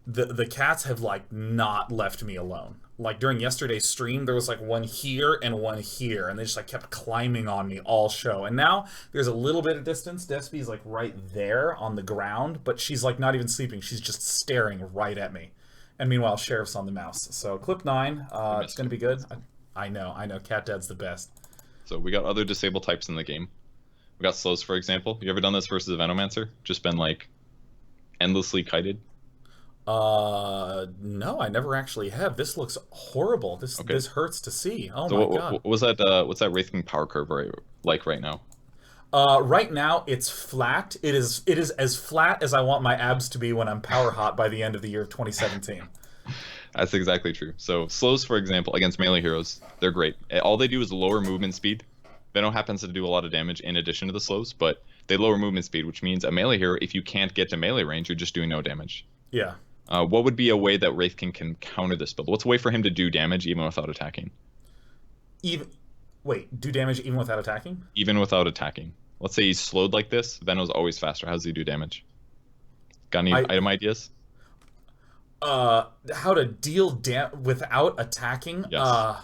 the cats have like not left me alone. Like during yesterday's stream, there was like one here and one here, and they just like kept climbing on me all show. And now there's a little bit of distance. Despy's like right there on the ground, but she's like not even sleeping. She's just staring right at me. And meanwhile, Sheriff's on the mouse. So clip 9, it's gonna be good. I know. Cat Dad's the best. So we got other disable types in the game. We got slows, for example. You ever done this versus a Venomancer? Just been like endlessly kited? No, I never actually have. This looks horrible. This hurts to see. Oh so my god. What was that? What's that Wraith King power curve like right now? Right now it's flat. It is as flat as I want my abs to be when I'm power hot by the end of the year of 2017. That's exactly true. So slows, for example, against melee heroes, they're great. All they do is lower movement speed. Venom happens to do a lot of damage in addition to the slows, but they lower movement speed, which means a melee hero, if you can't get to melee range, you're just doing no damage. Yeah. What would be a way that Wraith King can counter this build? What's a way for him to do damage even without attacking? Do damage even without attacking? Even without attacking. Let's say he's slowed like this. Venom's always faster. How does he do damage? Got any item ideas? How to deal without attacking? Yes.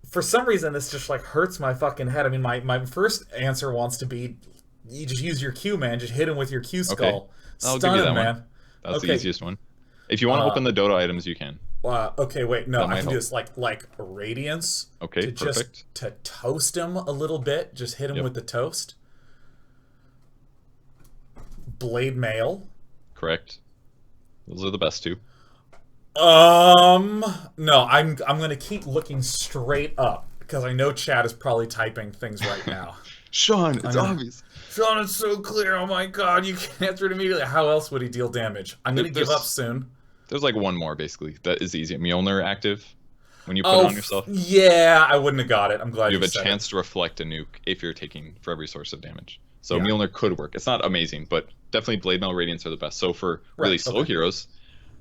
For some reason, this just like hurts my fucking head. I mean, my first answer wants to be, you just use your Q, man. Just hit him with your Q skull. Okay. I'll Stun give you that him, man. one. That's the easiest one. If you want to open the Dota items, you can. Okay, wait, no, I can do this like Radiance. Okay, perfect. Just to toast him a little bit, just hit him with the toast. Blade Mail. Correct. Those are the best two. No, I'm gonna keep looking straight up because I know Chad is probably typing things right now. Sean, it's obvious. Sean, it's so clear. Oh my god, you can answer it immediately. How else would he deal damage? I'm gonna give up soon. There's like one more basically that is easy. Mjolnir active. When you put it on yourself. Yeah, I wouldn't have got it. I'm glad you have a chance to reflect a nuke if you're taking for every source of damage. So Yeah. Mjolnir could work. It's not amazing, but definitely Blade Mail Radiance are the best. So for really slow heroes,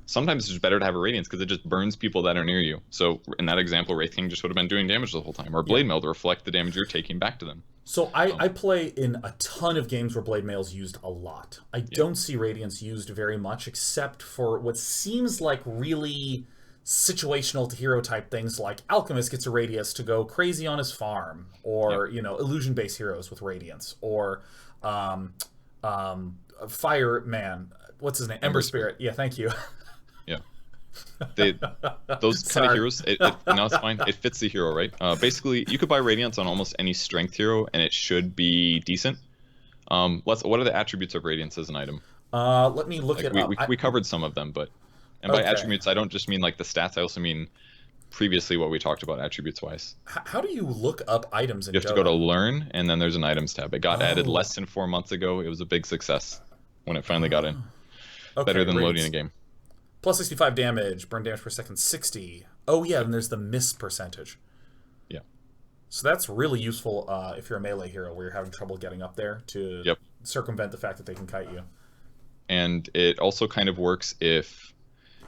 sometimes it's just better to have a Radiance because it just burns people that are near you. So in that example, Wraith King just would have been doing damage the whole time. Or Blade Mail to reflect the damage you're taking back to them. So I play in a ton of games where Blade Mail's used a lot. I don't see Radiance used very much, except for what seems like really situational to hero type things, like Alchemist gets a Radiance to go crazy on his farm, or illusion-based heroes with Radiance, or Fireman, what's his name? Ember Spirit. Yeah, thank you. Yeah. They those kind of Sorry. heroes, no, it's fine. It fits the hero, right? Basically, you could buy Radiance on almost any strength hero, and it should be decent. What are the attributes of Radiance as an item? Let me look Like it we, up. we, we covered some of them, but and by Okay. attributes, I don't just mean like the stats. I also mean previously what we talked about attributes wise. How do you look up items You in have to go to Dota? learn, and then there's an items tab. It got added Oh. less than 4 months ago. It was a big success when it finally got in. Better Okay, than loading a radiance. game. Plus 65 damage, burn damage per second 60. Oh yeah, and there's the miss percentage. Yeah. So that's really useful if you're a melee hero where you're having trouble getting up there to Yep. circumvent the fact that they can kite you. And it also kind of works if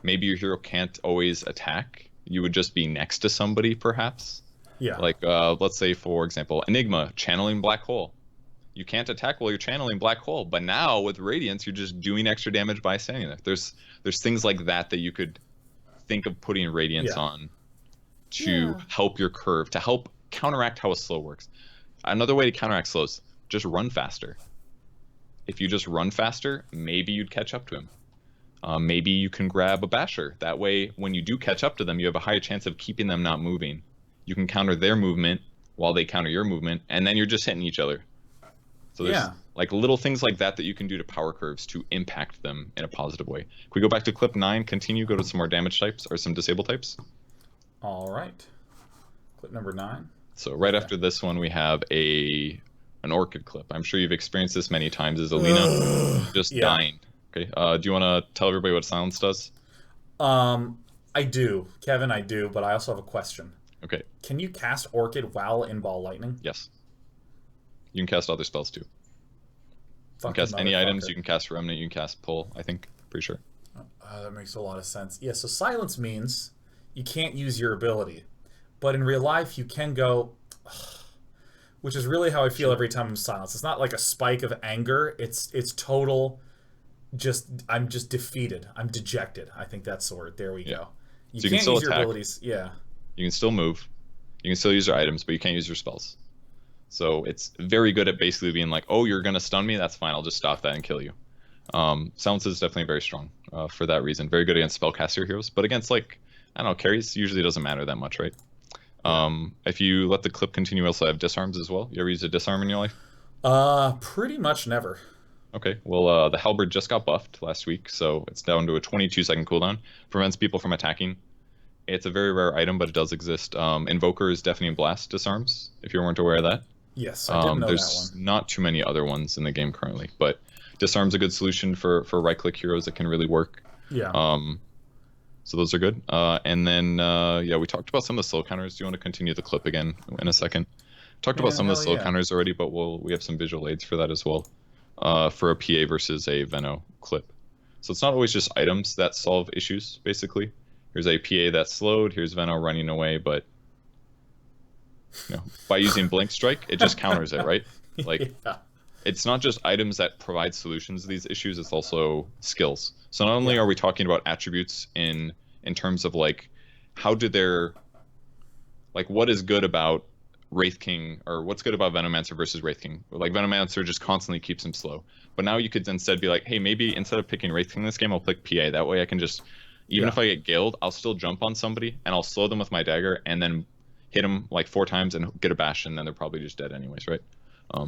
maybe your hero can't always attack. You would just be next to somebody, perhaps. Yeah. Like, let's say, for example, Enigma, channeling Black Hole. You can't attack while you're channeling Black Hole, but now with Radiance, you're just doing extra damage by standing there. There's things like that that you could think of putting Radiance Yeah. on to Yeah. help your curve, to help counteract how a slow works. Another way to counteract slows, just run faster. If you just run faster, maybe you'd catch up to him. Maybe you can grab a basher. That way, when you do catch up to them, you have a higher chance of keeping them not moving. You can counter their movement while they counter your movement, and then you're just hitting each other. So there's Yeah. like little things like that that you can do to power curves to impact them in a positive way. Can we go back to clip 9, continue, go to some more damage types or some disable types? All right. Clip number 9. So right after this one, we have an orchid clip. I'm sure you've experienced this many times as Alina, just Yeah. dying. Okay. Do you want to tell everybody what silence does? I do, Kevin. I do, but I also have a question. Okay. Can you cast Orchid while in Ball Lightning? Yes. You can cast other spells too. You can Fucking cast any items. motherfucker. You can cast Remnant. You can cast Pull. I think. Pretty sure. That makes a lot of sense. Yeah, so silence means you can't use your ability. But in real life, you can go, which is really how I feel every time I'm silenced. It's not like a spike of anger. It's total, I'm just defeated. I'm dejected. I think that's the word. There we Yeah. go. You So you can can't still use your attack. abilities. Yeah. You can still move. You can still use your items, but you can't use your spells. So it's very good at basically being like, oh, you're gonna stun me. That's fine. I'll just stop that and kill you. Silence is definitely very strong for that reason. Very good against spellcaster heroes, but against like I don't know carries usually doesn't matter that much, right? If you let the clip continue, you also have disarms as well. You ever use a disarm in your life? Pretty much never. Okay, well, the halberd just got buffed last week, so it's down to a 22-second cooldown. Prevents people from attacking. It's a very rare item, but it does exist. Invoker is Deafening Blast disarms, if you weren't aware of that. Yes, I didn't know that There's one. not too many other ones in the game currently, but disarm's a good solution for right-click heroes that can really work. Yeah. So those are good. And then, yeah, we talked about some of the slow counters. Do you want to continue the clip again in a second? Talked about Yeah, some of the hell slow yeah. counters already, but we have some visual aids for that as well, for a PA versus a Veno clip. So it's not always just items that solve issues, basically. Here's a PA that's slowed, here's Veno running away, but by using Blink Strike, it just counters it, right? Like, Yeah. it's not just items that provide solutions to these issues, it's also skills. So not only Yeah. are we talking about attributes in terms of like how do their like what is good about Wraith King or what's good about Venomancer versus Wraith King. Like Venomancer just constantly keeps him slow. But now you could instead be like, hey, maybe instead of picking Wraith King this game, I'll pick PA. That way I can just even Yeah. if I get gilled, I'll still jump on somebody and I'll slow them with my dagger and then hit them like 4 times and get a bash and then they're probably just dead anyways, right?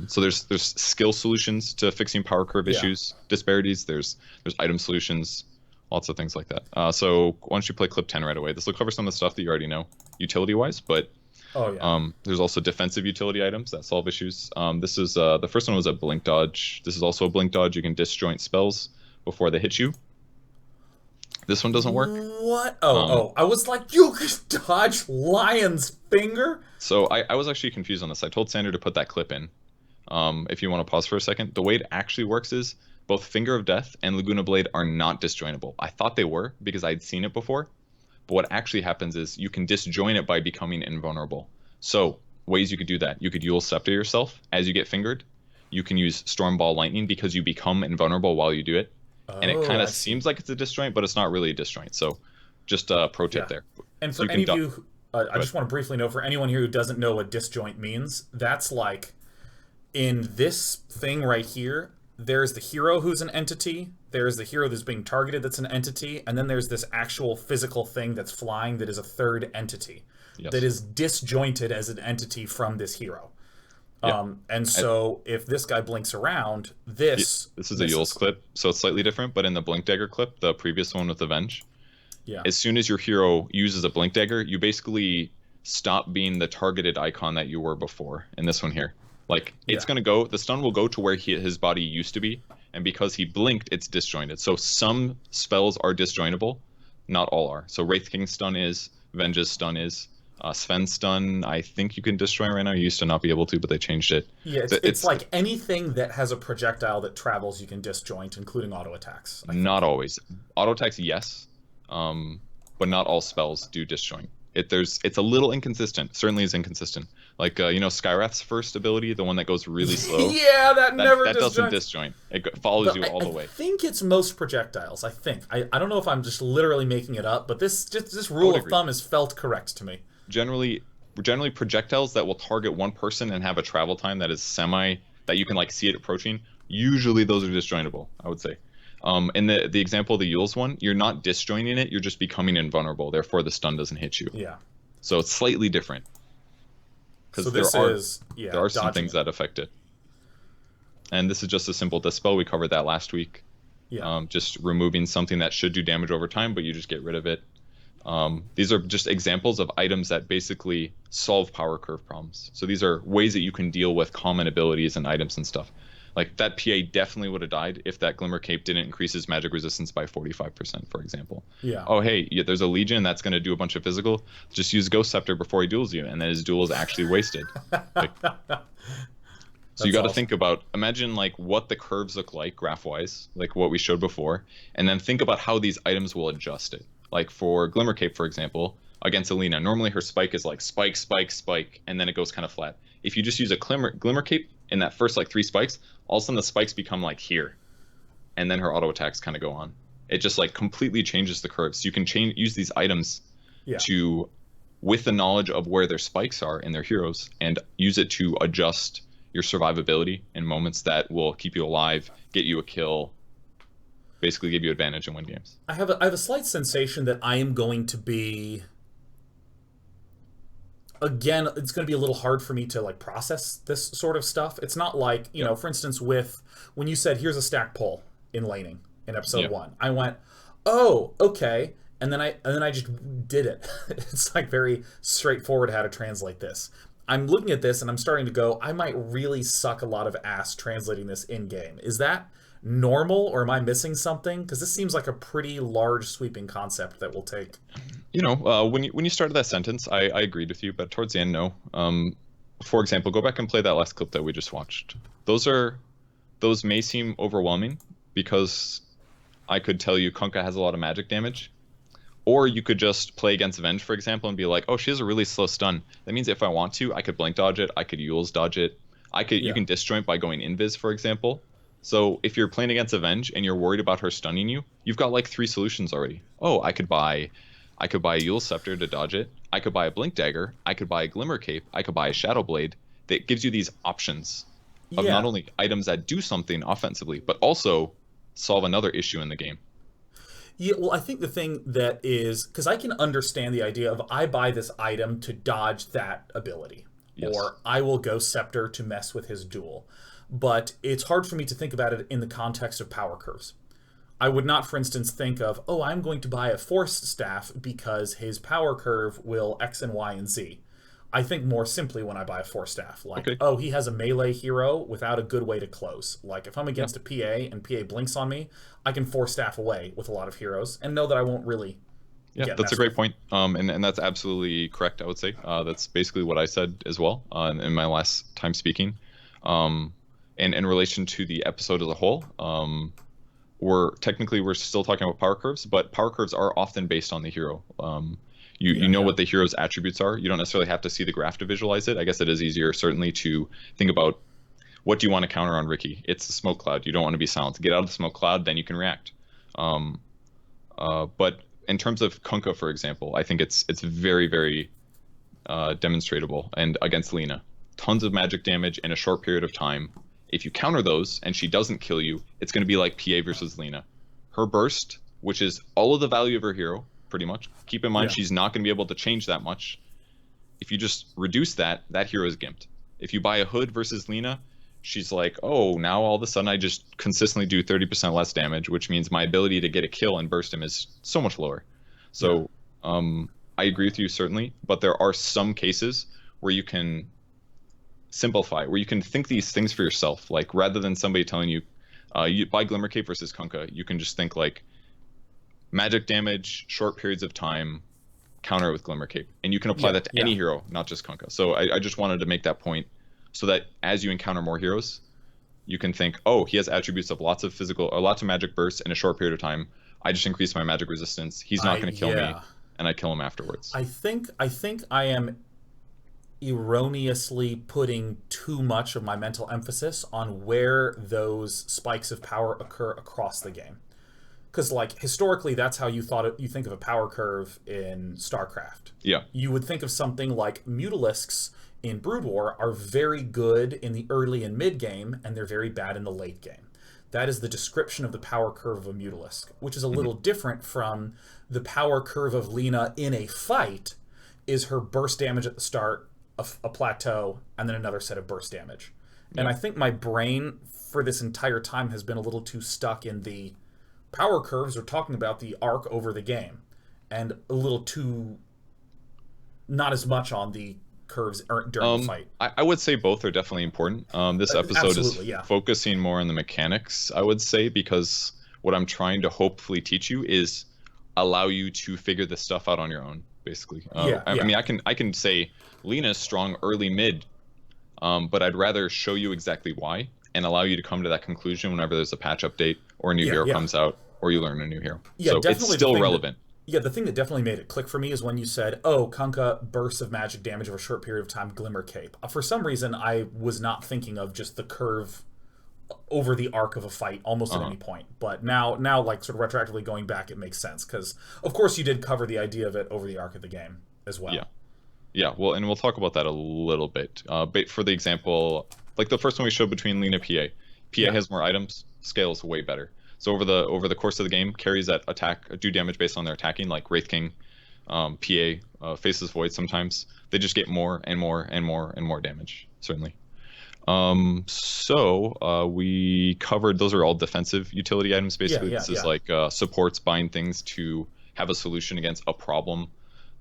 So there's skill solutions to fixing power curve Yeah. issues, disparities. There's item solutions, lots of things like that. So why don't you play clip 10 right away? This will cover some of the stuff that you already know, utility wise, but Oh yeah. there's also defensive utility items that solve issues. This is the first one was a blink dodge. This is also a blink dodge. You can disjoint spells before they hit you. This one doesn't work. What? Oh, I was like, you could dodge Lion's finger? So I was actually confused on this. I told Sander to put that clip in. If you want to pause for a second, the way it actually works is both Finger of Death and Laguna Blade are not disjointable. I thought they were because I'd seen it before, but what actually happens is you can disjoint it by becoming invulnerable. So ways you could do that: you could Yule Scepter yourself as you get fingered. You can use Stormball Lightning because you become invulnerable while you do it, and it kind I of see. seems like it's a disjoint, but it's not really a disjoint. So just a pro tip Yeah. there. And So for you any can of you, I just ahead. want to briefly know, for anyone here who doesn't know what disjoint means, that's like in this thing right here, there's the hero who's an entity, there's the hero that's being targeted that's an entity, and then there's this actual physical thing that's flying that is a third entity that is disjointed as an entity from this hero. And so if this guy blinks around, this is a Yule's clip, so it's slightly different, but in the Blink Dagger clip, the previous one with Avenge, as soon as your hero uses a Blink Dagger, you basically stop being the targeted icon that you were before in this one here. Like, it's going to go, the stun will go to where his body used to be, and because he blinked, it's disjointed. So some spells are disjointable, not all are. So Wraith King's stun is, Venge's stun is, Sven's stun, I think you can disjoint right now. You used to not be able to, but they changed it. Yeah, it's like anything that has a projectile that travels, you can disjoint, including auto attacks. Not always. Auto attacks, yes, but not all spells do disjoint. It's a little inconsistent. Certainly is inconsistent. Like Skywrath's first ability, the one that goes really slow. Yeah, that doesn't disjoint. It follows you all the way. I think it's most projectiles. I think. I don't know if I'm just literally making it up, but this rule of thumb is felt correct to me. Generally projectiles that will target one person and have a travel time that is that you can like see it approaching. Usually those are disjointable, I would say. In the example of the Yule's one, you're not disjointing it, you're just becoming invulnerable, therefore the stun doesn't hit you. Yeah. So it's slightly different. Because there are some things that affect it. And this is just a simple dispel, we covered that last week. Yeah. Just removing something that should do damage over time, but you just get rid of it. These are just examples of items that basically solve power curve problems. So these are ways that you can deal with common abilities and items and stuff. Like that PA definitely would have died if that Glimmer Cape didn't increase his magic resistance by 45%, for example. Yeah. Oh, hey, there's a Legion that's going to do a bunch of physical. Just use Ghost Scepter before he duels you, and then his duel is actually wasted. So you got to think about, imagine like what the curves look like graph-wise, like what we showed before, and then think about how these items will adjust it. Like for Glimmer Cape, for example, against Alina, normally her spike is like spike, spike, spike, and then it goes kind of flat. If you just use a Glimmer Cape in that first like 3 spikes, all of a sudden the spikes become like here, and then her auto attacks kind of go on. It just like completely changes the curves. So you can use these items to, with the knowledge of where their spikes are in their heroes, and use it to adjust your survivability in moments that will keep you alive, get you a kill, basically give you advantage and win games. I have a slight sensation that I am going to be, again, it's going to be a little hard for me to like process this sort of stuff. It's not like, you know, for instance, when you said here's a stack pull in laning in episode 1, I went, oh, okay, and then I just did it. It's like very straightforward how to translate this. I'm looking at this and I'm starting to go, I might really suck a lot of ass translating this in game. Is that normal, or am I missing something? Because this seems like a pretty large sweeping concept that will take. You know, when you started that sentence, I agreed with you, but towards the end, no. For example, go back and play that last clip that we just watched. Those may seem overwhelming because I could tell you Kunkka has a lot of magic damage. Or you could just play against Venge, for example, and be like, oh, she has a really slow stun. That means if I want to, I could blink dodge it, I could Yule's dodge it. You can disjoint by going invis, for example. So if you're playing against Avenge and you're worried about her stunning you, you've got like 3 solutions already. Oh, I could buy a Yule's Scepter to dodge it. I could buy a Blink Dagger. I could buy a Glimmer Cape. I could buy a Shadow Blade. That gives you these options of not only items that do something offensively, but also solve another issue in the game. Yeah, well, I think the thing that is, because I can understand the idea of I buy this item to dodge that ability, or I will go Scepter to mess with his duel. But it's hard for me to think about it in the context of power curves. I would not, for instance, think of, oh, I'm going to buy a Force Staff because his power curve will X and Y and Z. I think more simply when I buy a Force Staff, like, oh, he has a melee hero without a good way to close. Like, if I'm against a PA and PA blinks on me, I can Force Staff away with a lot of heroes and know that I won't really that's a great point. And that's absolutely correct, I would say. That's basically what I said as well in my last time speaking. And in relation to the episode as a whole, we're still talking about power curves, but power curves are often based on the hero. You know what the hero's attributes are. You don't necessarily have to see the graph to visualize it. I guess it is easier, certainly, to think about what do you want to counter on Ricky. It's the smoke cloud. You don't want to be silenced. Get out of the smoke cloud, then you can react. But in terms of Kunkka, for example, I think it's very, very demonstrable. And against Lina, tons of magic damage in a short period of time. If you counter those and she doesn't kill you, it's going to be like PA versus Lina. her burst, which is all of the value of her hero, pretty much. Keep in mind, Yeah. she's not going to be able to change that much. If you just reduce that, that hero is gimped. If you buy a Hood versus Lina, she's like, oh, now all of a sudden I just consistently do 30% less damage, which means my ability to get a kill and burst him is so much lower. So I agree with you, certainly, but there are some cases where you can simplify, where you can think these things for yourself. Like, rather than somebody telling you, you buy Glimmer Cape versus Kunkka, you can just think like magic damage, short periods of time, counter it with Glimmer Cape. And you can apply that to any hero, not just Kunkka. So I just wanted to make that point so that as you encounter more heroes, you can think, oh, he has attributes of lots of physical or lots of magic bursts in a short period of time. I just increase my magic resistance. He's not going to kill me, and I kill him afterwards. I think I am erroneously putting too much of my mental emphasis on where those spikes of power occur across the game. Because, like, historically, that's how you think of a power curve in StarCraft. Yeah. You would think of something like Mutalisks in Brood War are very good in the early and mid game, and they're very bad in the late game. That is the description of the power curve of a Mutalisk, which is a little different from the power curve of Lina in a fight. Is her burst damage at the start, a plateau, and then another set of burst damage. Yeah. And I think my brain for this entire time has been a little too stuck in the power curves are talking about the arc over the game, and a little too not as much on the curves during the fight. I would say both are definitely important. This episode is focusing more on the mechanics, I would say, because what I'm trying to hopefully teach you is allow you to figure this stuff out on your own, basically. I mean, I can say Lina's strong early mid, but I'd rather show you exactly why and allow you to come to that conclusion whenever there's a patch update or a new hero comes out or you learn a new hero. So it's still relevant. The thing that definitely made it click for me is when you said, oh, Kunkka bursts of magic damage over a short period of time, Glimmer Cape. For some reason, I was not thinking of just the curve over the arc of a fight almost at any point. But now, like, sort of retroactively going back, it makes sense. Because, of course, you did cover the idea of it over the arc of the game as well. Yeah, well, and we'll talk about that a little bit. For the example, like the first one we showed between Lina PA. PA has more items, scales way better. So over the course of the game, carries that do damage based on their attacking, like Wraith King, PA, Faceless Void sometimes. They just get more and more and more and more damage, certainly. We covered, those are all defensive utility items, basically. This is like supports buying things to have a solution against a problem,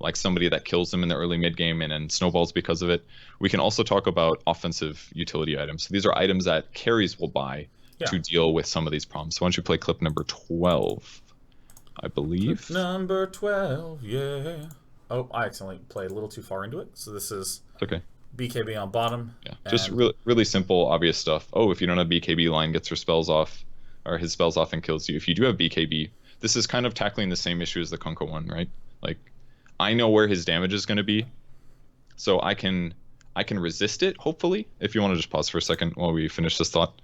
like somebody that kills them in the early mid game and then snowballs because of it. We can also talk about offensive utility items. So these are items that carries will buy to deal with some of these problems. So why don't you play clip number 12, I believe. Clip number 12, yeah. Oh, I accidentally played a little too far into it. So this is BKB on bottom. Yeah, just really simple, obvious stuff. Oh, if you don't have BKB, Lion gets her spells off, or his spells off and kills you. If you do have BKB, this is kind of tackling the same issue as the Kunkka one, right? Like, I know where his damage is going to be, so I can resist it, hopefully. If you want to just pause for a second while we finish this thought.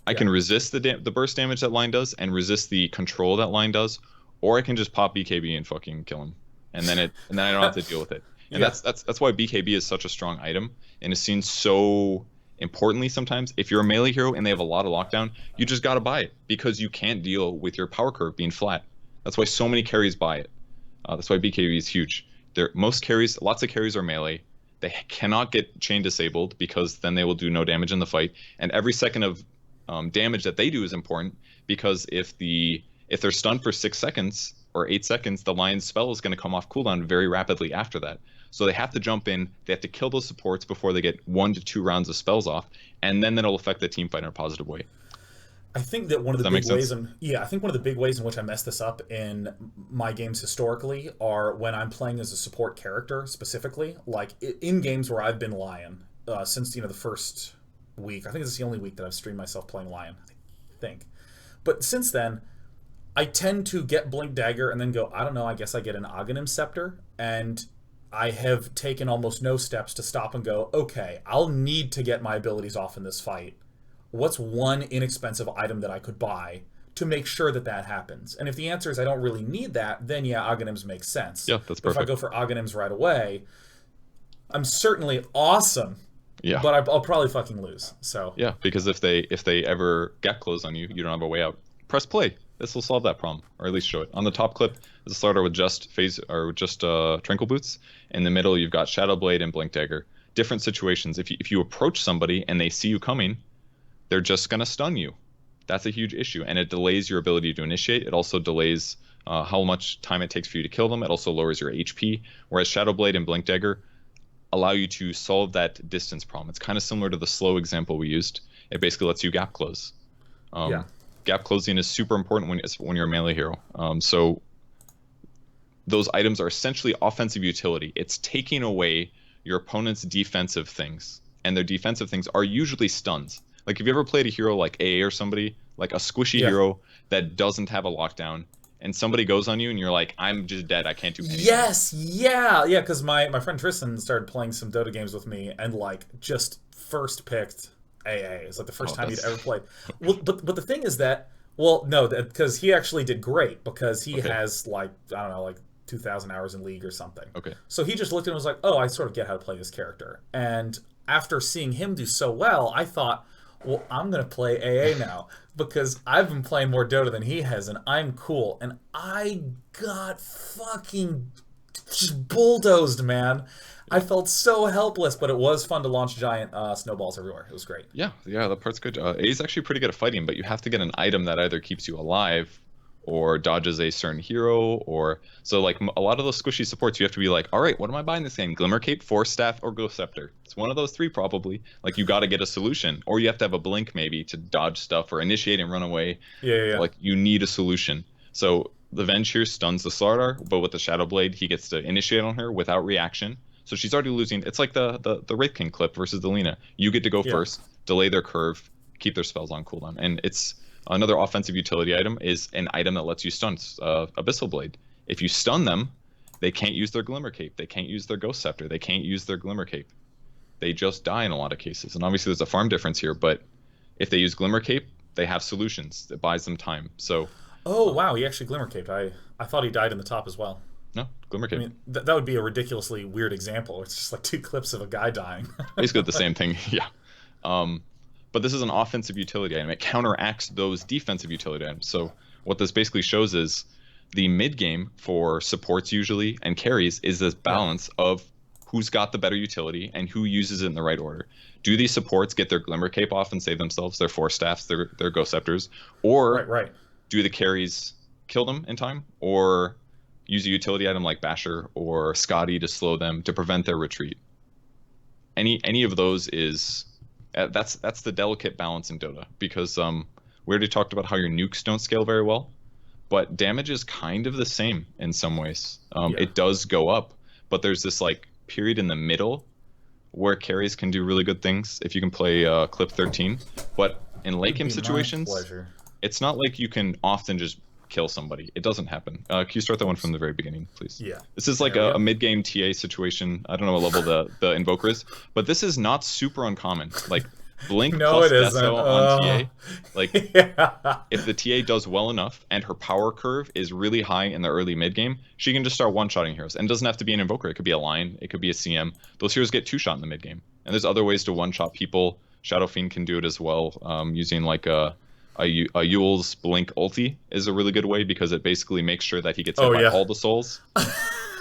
I can resist the burst damage that Line does and resist the control that Line does, or I can just pop BKB and fucking kill him, and then I don't have to deal with it. And that's why BKB is such a strong item and is seen so importantly sometimes. If you're a melee hero and they have a lot of lockdown, you just gotta buy it because you can't deal with your power curve being flat. That's why so many carries buy it. That's why BKB is huge. Lots of carries are melee. They cannot get chain disabled because then they will do no damage in the fight. And every second of damage that they do is important because if they're stunned for 6 seconds or 8 seconds, the Lion's spell is going to come off cooldown very rapidly after that. So they have to jump in, they have to kill those supports before they get 1 to 2 rounds of spells off, and then that'll affect the team fight in a positive way. I think that one of the big ways in which I mess this up in my games historically are when I'm playing as a support character specifically, like in games where I've been Lion since the first week. I think this is the only week that I've streamed myself playing Lion, I think. But since then, I tend to get Blink Dagger and then go, I don't know, I guess I get an Aghanim Scepter, and I have taken almost no steps to stop and go, okay, I'll need to get my abilities off in this fight. What's one inexpensive item that I could buy to make sure that happens? And if the answer is I don't really need that, then Aghanims makes sense. Yeah, that's perfect. If I go for Aghanims right away, I'm certainly awesome. Yeah. But I'll probably fucking lose. So yeah, because if they ever get close on you, you don't have a way out. Press play. this will solve that problem, or at least show it. On the top clip is a starter with just phase or just Tranquil Boots. In the middle, you've got Shadow Blade and Blink Dagger. Different situations. If you approach somebody and they see you coming, they're just gonna stun you. That's a huge issue, and it delays your ability to initiate. It also delays how much time it takes for you to kill them. It also lowers your HP. Whereas Shadow Blade and Blink Dagger allow you to solve that distance problem. It's kind of similar to the slow example we used. It basically lets you gap close. Gap closing is super important when you're a melee hero. So those items are essentially offensive utility. It's taking away your opponent's defensive things, and their defensive things are usually stuns. Like, have you ever played a hero like AA or somebody, like a squishy hero that doesn't have a lockdown, and somebody goes on you and you're like, I'm just dead, I can't do anything? Yes, yeah, because my friend Tristan started playing some Dota games with me and like just first picked AA. It's like the first time he'd ever played. Well, but the thing is that, well, no, because he actually did great because he has like, I don't know, like 2,000 hours in League or something. Okay. So he just looked and was like, oh, I sort of get how to play this character. And after seeing him do so well, I thought, well, I'm going to play AA now because I've been playing more Dota than he has, and I'm cool. And I got fucking just bulldozed, man. I felt so helpless, but it was fun to launch giant snowballs everywhere. It was great. Yeah, that part's good. A is actually pretty good at fighting, but you have to get an item that either keeps you alive or dodges a certain hero, or so like a lot of those squishy supports, you have to be like, all right, what am I buying this game? Glimmer Cape, Force Staff, or Ghost Scepter? It's one of those three probably. Like, you got to get a solution, or you have to have a blink maybe to dodge stuff or initiate and run away. Yeah. Like, you need a solution. So the Venge here stuns the Slardar, but with the Shadow Blade, he gets to initiate on her without reaction. So she's already losing. It's like the Wraith King clip versus the Lina. You get to go first, delay their curve, keep their spells on cooldown, and it's another offensive utility item is an item that lets you stun Abyssal Blade. If you stun them, they can't use their Glimmer Cape. They can't use their Ghost Scepter. They can't use their Glimmer Cape. They just die in a lot of cases. And obviously there's a farm difference here, but if they use Glimmer Cape, they have solutions. It buys them time. So. Oh, wow, he actually Glimmer Caped. I thought he died in the top as well. No, Glimmer Cape. I mean, that would be a ridiculously weird example. It's just like 2 clips of a guy dying. Basically the same thing, yeah. But this is an offensive utility item. It counteracts those defensive utility items. So what this basically shows is the mid game for supports usually and carries is this balance of who's got the better utility and who uses it in the right order. Do these supports get their Glimmer Cape off and save themselves, their Force Staffs, their Ghost Scepters, or do the carries kill them in time, or use a utility item like Basher or Scotty to slow them to prevent their retreat? Any of those is that's the delicate balance in Dota, because we already talked about how your nukes don't scale very well, but damage is kind of the same in some ways. It does go up, but there's this like period in the middle where carries can do really good things if you can play clip 13. But in late game situations, it's not like you can often just kill somebody. It doesn't happen. Can you start that one from the very beginning, please? Yeah. This is like a mid-game TA situation. I don't know what level the Invoker is, but this is not super uncommon. Like, Blink plus Deso on TA. Like, if the TA does well enough and her power curve is really high in the early mid-game, she can just start one-shotting heroes. And it doesn't have to be an Invoker. It could be a Lion. It could be a CM. Those heroes get 2-shot in the mid-game. And there's other ways to one-shot people. Shadow Fiend can do it as well, using like a Yule's Blink ulti is a really good way, because it basically makes sure that he gets hit by all the souls. And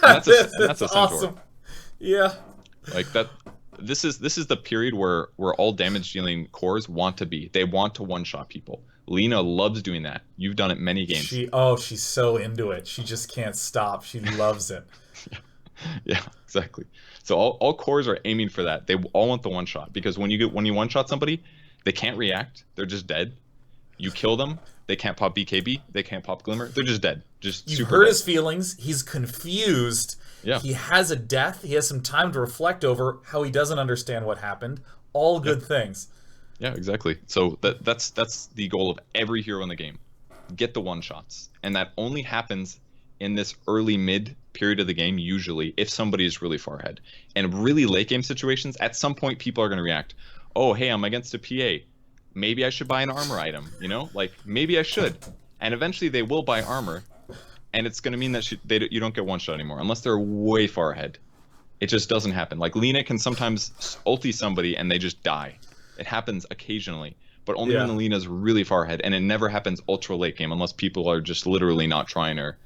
that's a Centaur. Awesome. Yeah. Like that. This is the period where all damage dealing cores want to be. They want to one shot people. Lina loves doing that. You've done it many games. She's so into it. She just can't stop. She loves it. Yeah, exactly. So all cores are aiming for that. They all want the one shot, because when you one shot somebody, they can't react. They're just dead. You kill them, they can't pop BKB, they can't pop Glimmer, they're just dead. You hurt his feelings, he's confused, he has a death, he has some time to reflect over how he doesn't understand what happened. All good things. Yeah, exactly. So that's the goal of every hero in the game. Get the one-shots. And that only happens in this early mid period of the game, usually, if somebody is really far ahead. And really late game situations, at some point people are going to react. Oh, hey, I'm against a PA. Maybe I should buy an armor item, you know? Like, maybe I should. And eventually they will buy armor, and it's going to mean that you don't get one-shot anymore, unless they're way far ahead. It just doesn't happen. Like, Lina can sometimes ulti somebody and they just die. It happens occasionally. but only when Yeah. the Lena's really far ahead, and it never happens ultra late game unless people are just literally not trying or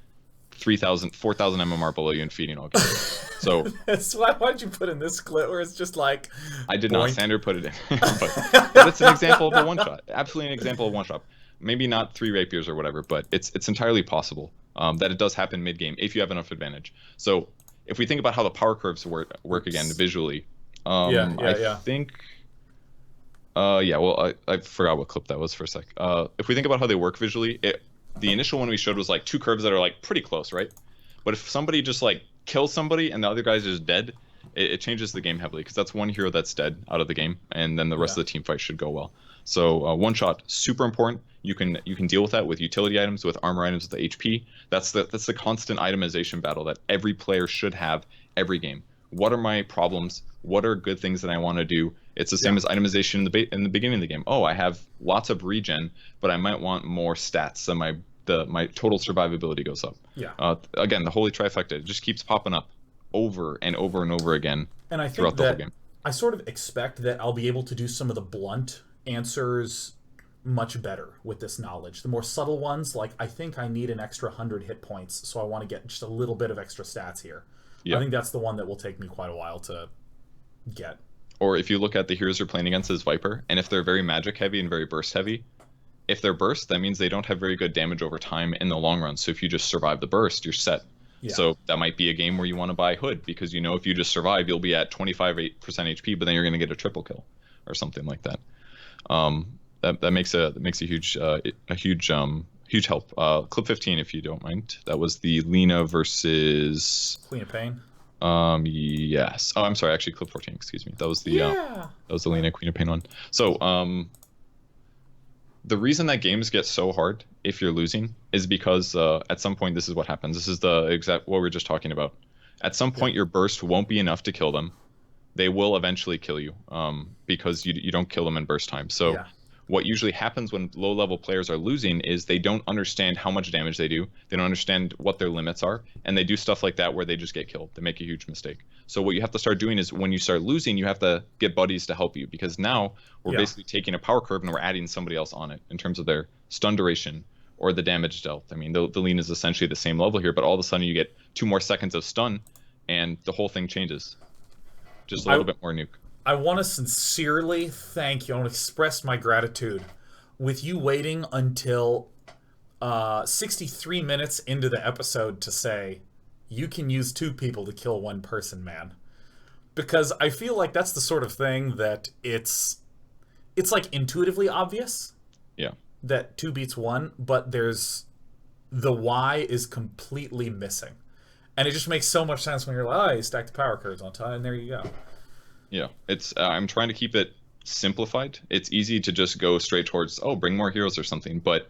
3,000, 4,000 MMR below you and feeding all game. So That's why'd you put in this clip where it's just like I did not. boink. Sander put it in, but it's an example of a one shot. Absolutely an example of one shot. Maybe not 3 rapiers or whatever, but it's entirely possible that it does happen mid game if you have enough advantage. So if we think about how the power curves work again visually, I think. Yeah, well, I forgot what clip that was for a sec. If we think about how they work visually, the initial one we showed was like 2 curves that are like pretty close, right? But if somebody just like kills somebody and the other guy's just dead, it changes the game heavily because that's one hero that's dead out of the game, and then the rest of the team fight should go well. So one shot, super important. You can deal with that with utility items, with armor items, with the HP. That's the constant itemization battle that every player should have every game. What are my problems? What are good things that I want to do? It's the same as itemization in the beginning of the game. Oh, I have lots of regen, but I might want more stats, so my total survivability goes up. Yeah. Again, the holy trifecta just keeps popping up over and over and over again And I think throughout the whole game. I sort of expect that I'll be able to do some of the blunt answers much better with this knowledge. The more subtle ones, like I think I need an extra 100 hit points, so I want to get just a little bit of extra stats here. Yeah. I think that's the one that will take me quite a while to get. Or if you look at the heroes you're playing against as Viper, and if they're very magic heavy and very burst heavy, if they're burst, that means they don't have very good damage over time in the long run. So if you just survive the burst, you're set. Yeah. So that might be a game where you want to buy Hood because you know if you just survive, you'll be at 25% HP, but then you're going to get a triple kill or something like that. That makes a huge help. Clip 15, if you don't mind. That was the Lina versus Queen of Pain. Yes. Oh, I'm sorry. Actually, clip 14. Excuse me. That was the Lina Queen of Pain one. So the reason that games get so hard if you're losing is because at some point this is what happens. This is the exact what we were just talking about. At some point your burst won't be enough to kill them. They will eventually kill you because you don't kill them in burst time. So what usually happens when low-level players are losing is they don't understand how much damage they do. They don't understand what their limits are, and they do stuff like that where they just get killed. They make a huge mistake. So what you have to start doing is when you start losing, you have to get buddies to help you because now we're basically taking a power curve and we're adding somebody else on it in terms of their stun duration or the damage dealt. I mean, the lean is essentially the same level here, but all of a sudden you get 2 more seconds of stun, and the whole thing changes. Just a little bit more nuke. I want to sincerely thank you. I want to express my gratitude with you waiting until 63 minutes into the episode to say you can use 2 people to kill 1 person, man. Because I feel like that's the sort of thing that it's like intuitively obvious. Yeah. That 2 beats 1, but there's the why is completely missing. And it just makes so much sense when you're like, oh, you stack the power curves on top, and there you go. Yeah, it's I'm trying to keep it simplified. It's easy to just go straight towards, oh, bring more heroes or something. But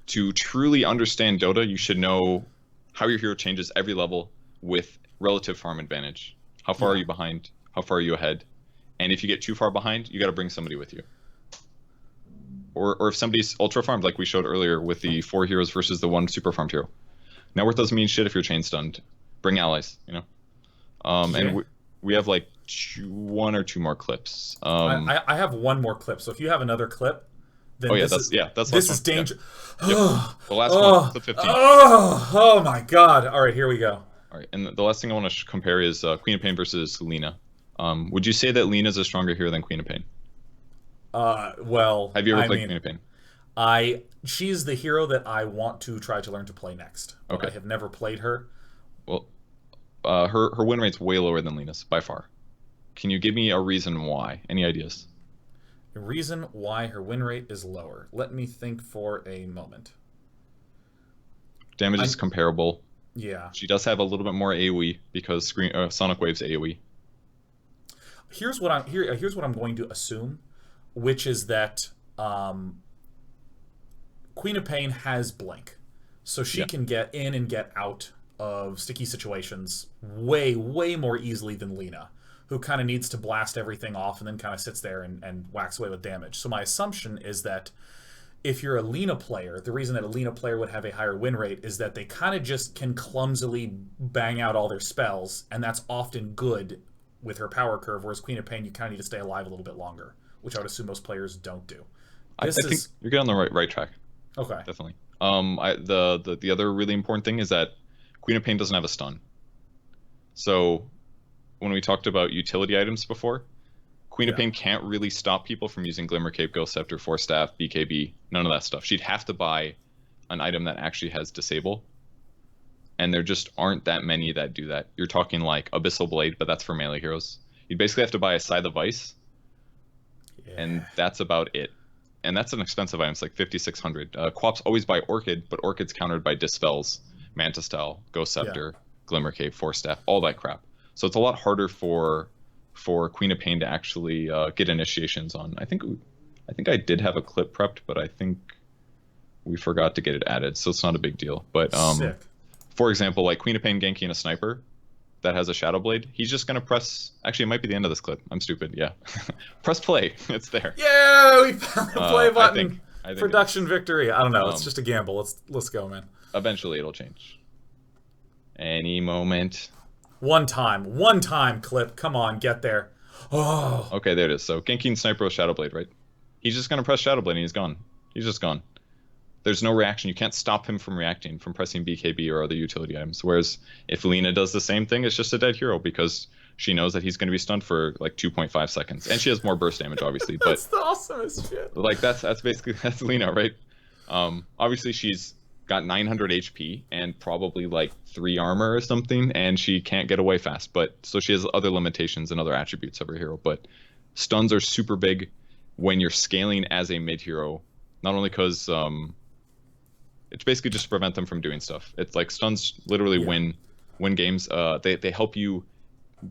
to truly understand Dota, you should know how your hero changes every level with relative farm advantage. How far are you behind? How far are you ahead? And if you get too far behind, you got to bring somebody with you. Or if somebody's ultra farmed, like we showed earlier with the 4 heroes versus the 1 super farmed hero. Network doesn't mean shit if you're chain stunned. Bring allies, you know. And we have like 1 or 2 more clips. I have 1 more clip. So if you have another clip, then that's this is danger. Yeah. The last one, clip 15. Oh my god! All right, here we go. All right, and the last thing I want to compare is Queen of Pain versus Lina. Would you say that Lina's a stronger hero than Queen of Pain? Well, have you ever played Queen of Pain? She's the hero that I want to try to learn to play next. But okay. I have never played her. Well, her win rate's way lower than Lina's by far. Can you give me a reason why? Any ideas? A reason why her win rate is lower. Let me think for a moment. Damage is comparable. Yeah. She does have a little bit more AoE because Sonic Wave's AoE. Here's what I'm going to assume, which is that Queen of Pain has Blink, so she can get in and get out of sticky situations way more easily than Lina, who kind of needs to blast everything off and then kind of sits there and whacks away with damage. So my assumption is that if you're a Lina player, the reason that a Lina player would have a higher win rate is that they kind of just can clumsily bang out all their spells, and that's often good with her power curve, whereas Queen of Pain, you kind of need to stay alive a little bit longer, which I would assume most players don't do. I This think is you're getting on the right track. okay. Definitely. The other really important thing is that Queen of Pain doesn't have a stun. So when we talked about utility items before, Queen of Yeah. Pain can't really stop people from using Glimmer Cape, Ghost Scepter, Force Staff, BKB, none of that stuff. She'd have to buy an item that actually has disable, and there just aren't that many that do that. You're talking like Abyssal Blade, but that's for melee heroes. You'd basically have to buy a Scythe of Ice, and Yeah. that's about it. And that's an expensive item. It's like 5,600. Quaps always buy Orchid, but Orchid's countered by Dispels, Manta Style, Ghost Scepter, Glimmer Cape, Force Staff, all that crap. So it's a lot harder for Queen of Pain to actually get initiations on. I think I did have a clip prepped, but I think we forgot to get it added, so it's not a big deal. But Sick. for example, like Queen of Pain ganking a sniper that has a Shadow Blade, he's just gonna press. Actually, it might be the end of this clip. I'm stupid. Yeah, press play. It's there. Yeah, we found the play button. I think Production victory. I don't know. It's just a gamble. Let's go, man. Eventually, it'll change. Any moment. One time clip. Come on, get there. Oh. Okay, there it is. So ganking sniper with Shadow Blade, right? He's just gonna press Shadow Blade and he's gone. He's just gone. There's no reaction. You can't stop him from reacting, from pressing BKB or other utility items. Whereas if Lina does the same thing, it's just a dead hero because she knows that he's going to be stunned for like 2.5 seconds, and she has more burst damage, obviously. That's But the awesomest shit. like that's basically that's Lina, right? Obviously she's got 900 HP and probably like 3 armor or something, and she can't get away fast. But so she has other limitations and other attributes of her hero. But stuns are super big when you're scaling as a mid hero, not only because it's basically just to prevent them from doing stuff. It's like stuns literally win games. They help you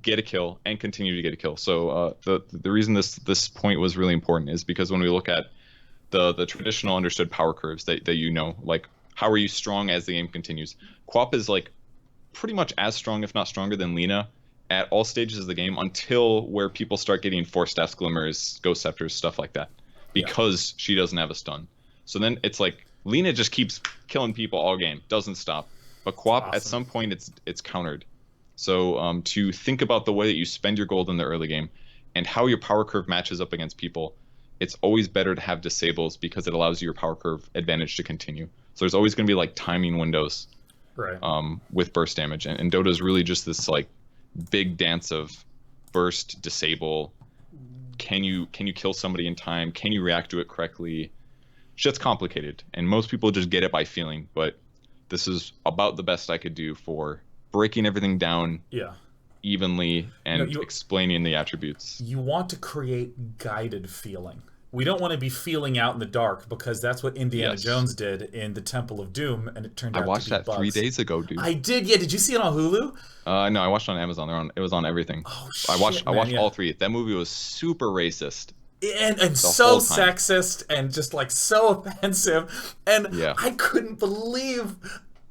get a kill and continue to get a kill. So the reason this point was really important is because when we look at the traditional understood power curves that you know, like how are you strong as the game continues, Quap is like pretty much as strong, if not stronger, than Lina at all stages of the game until where people start getting Force Staffs, Glimmers, Ghost Scepters, stuff like that, because she doesn't have a stun. So then it's like Lina just keeps killing people all game, doesn't stop. But Quap, at some point, it's countered. So to think about the way that you spend your gold in the early game and how your power curve matches up against people, it's always better to have disables because it allows your power curve advantage to continue. So there's always going to be like timing windows, right? With burst damage, and Dota is really just this like big dance of burst, disable. Can you kill somebody in time? Can you react to it correctly? Shit's complicated, and most people just get it by feeling, but this is about the best I could do for breaking everything down evenly and explaining the attributes. You want to create guided feeling. We don't want to be feeling out in the dark, because that's what Indiana Jones did in the Temple of Doom, and it turned out to be I watched that bugs. 3 days ago, dude. I did, yeah. Did you see it on Hulu? No, I watched it on Amazon. It was on everything. Oh, shit, I watched man, all 3. That movie was super racist. And so sexist and just like so offensive, and I couldn't believe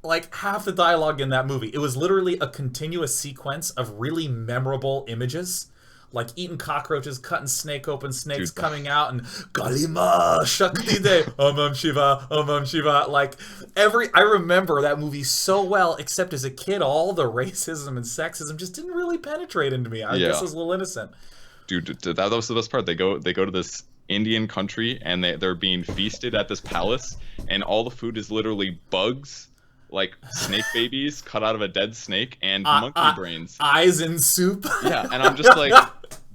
like half the dialogue in that movie. It was literally a continuous sequence of really memorable images, like eating cockroaches, cutting snake open, snakes coming out, and Kalima Shakti De Om Shiva. Like I remember that movie so well, except as a kid, all the racism and sexism just didn't really penetrate into me. I guess I was a little innocent. Dude, that was the best part. They go to this Indian country, and they're being feasted at this palace, and all the food is literally bugs, like snake babies cut out of a dead snake, and monkey brains, eyes in soup. Yeah, and I'm just like,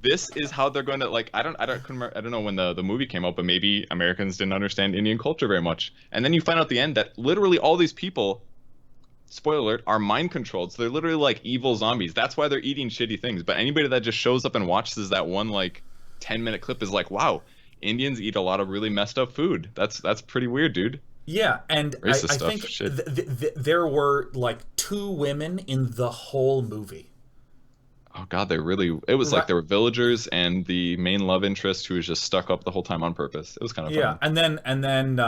this is how they're going to, like, I don't know when the movie came out, but maybe Americans didn't understand Indian culture very much. And then you find out at the end that literally all these people, spoiler alert, are mind controlled. So they're literally like evil zombies. That's why they're eating shitty things. But anybody that just shows up and watches that one like 10-minute clip is like, wow, Indians eat a lot of really messed up food. That's pretty weird, dude. Yeah, and I think there were like 2 women in the whole movie. Oh god, it was like there were villagers and the main love interest who was just stuck up the whole time on purpose. It was kind of fun. Yeah, and then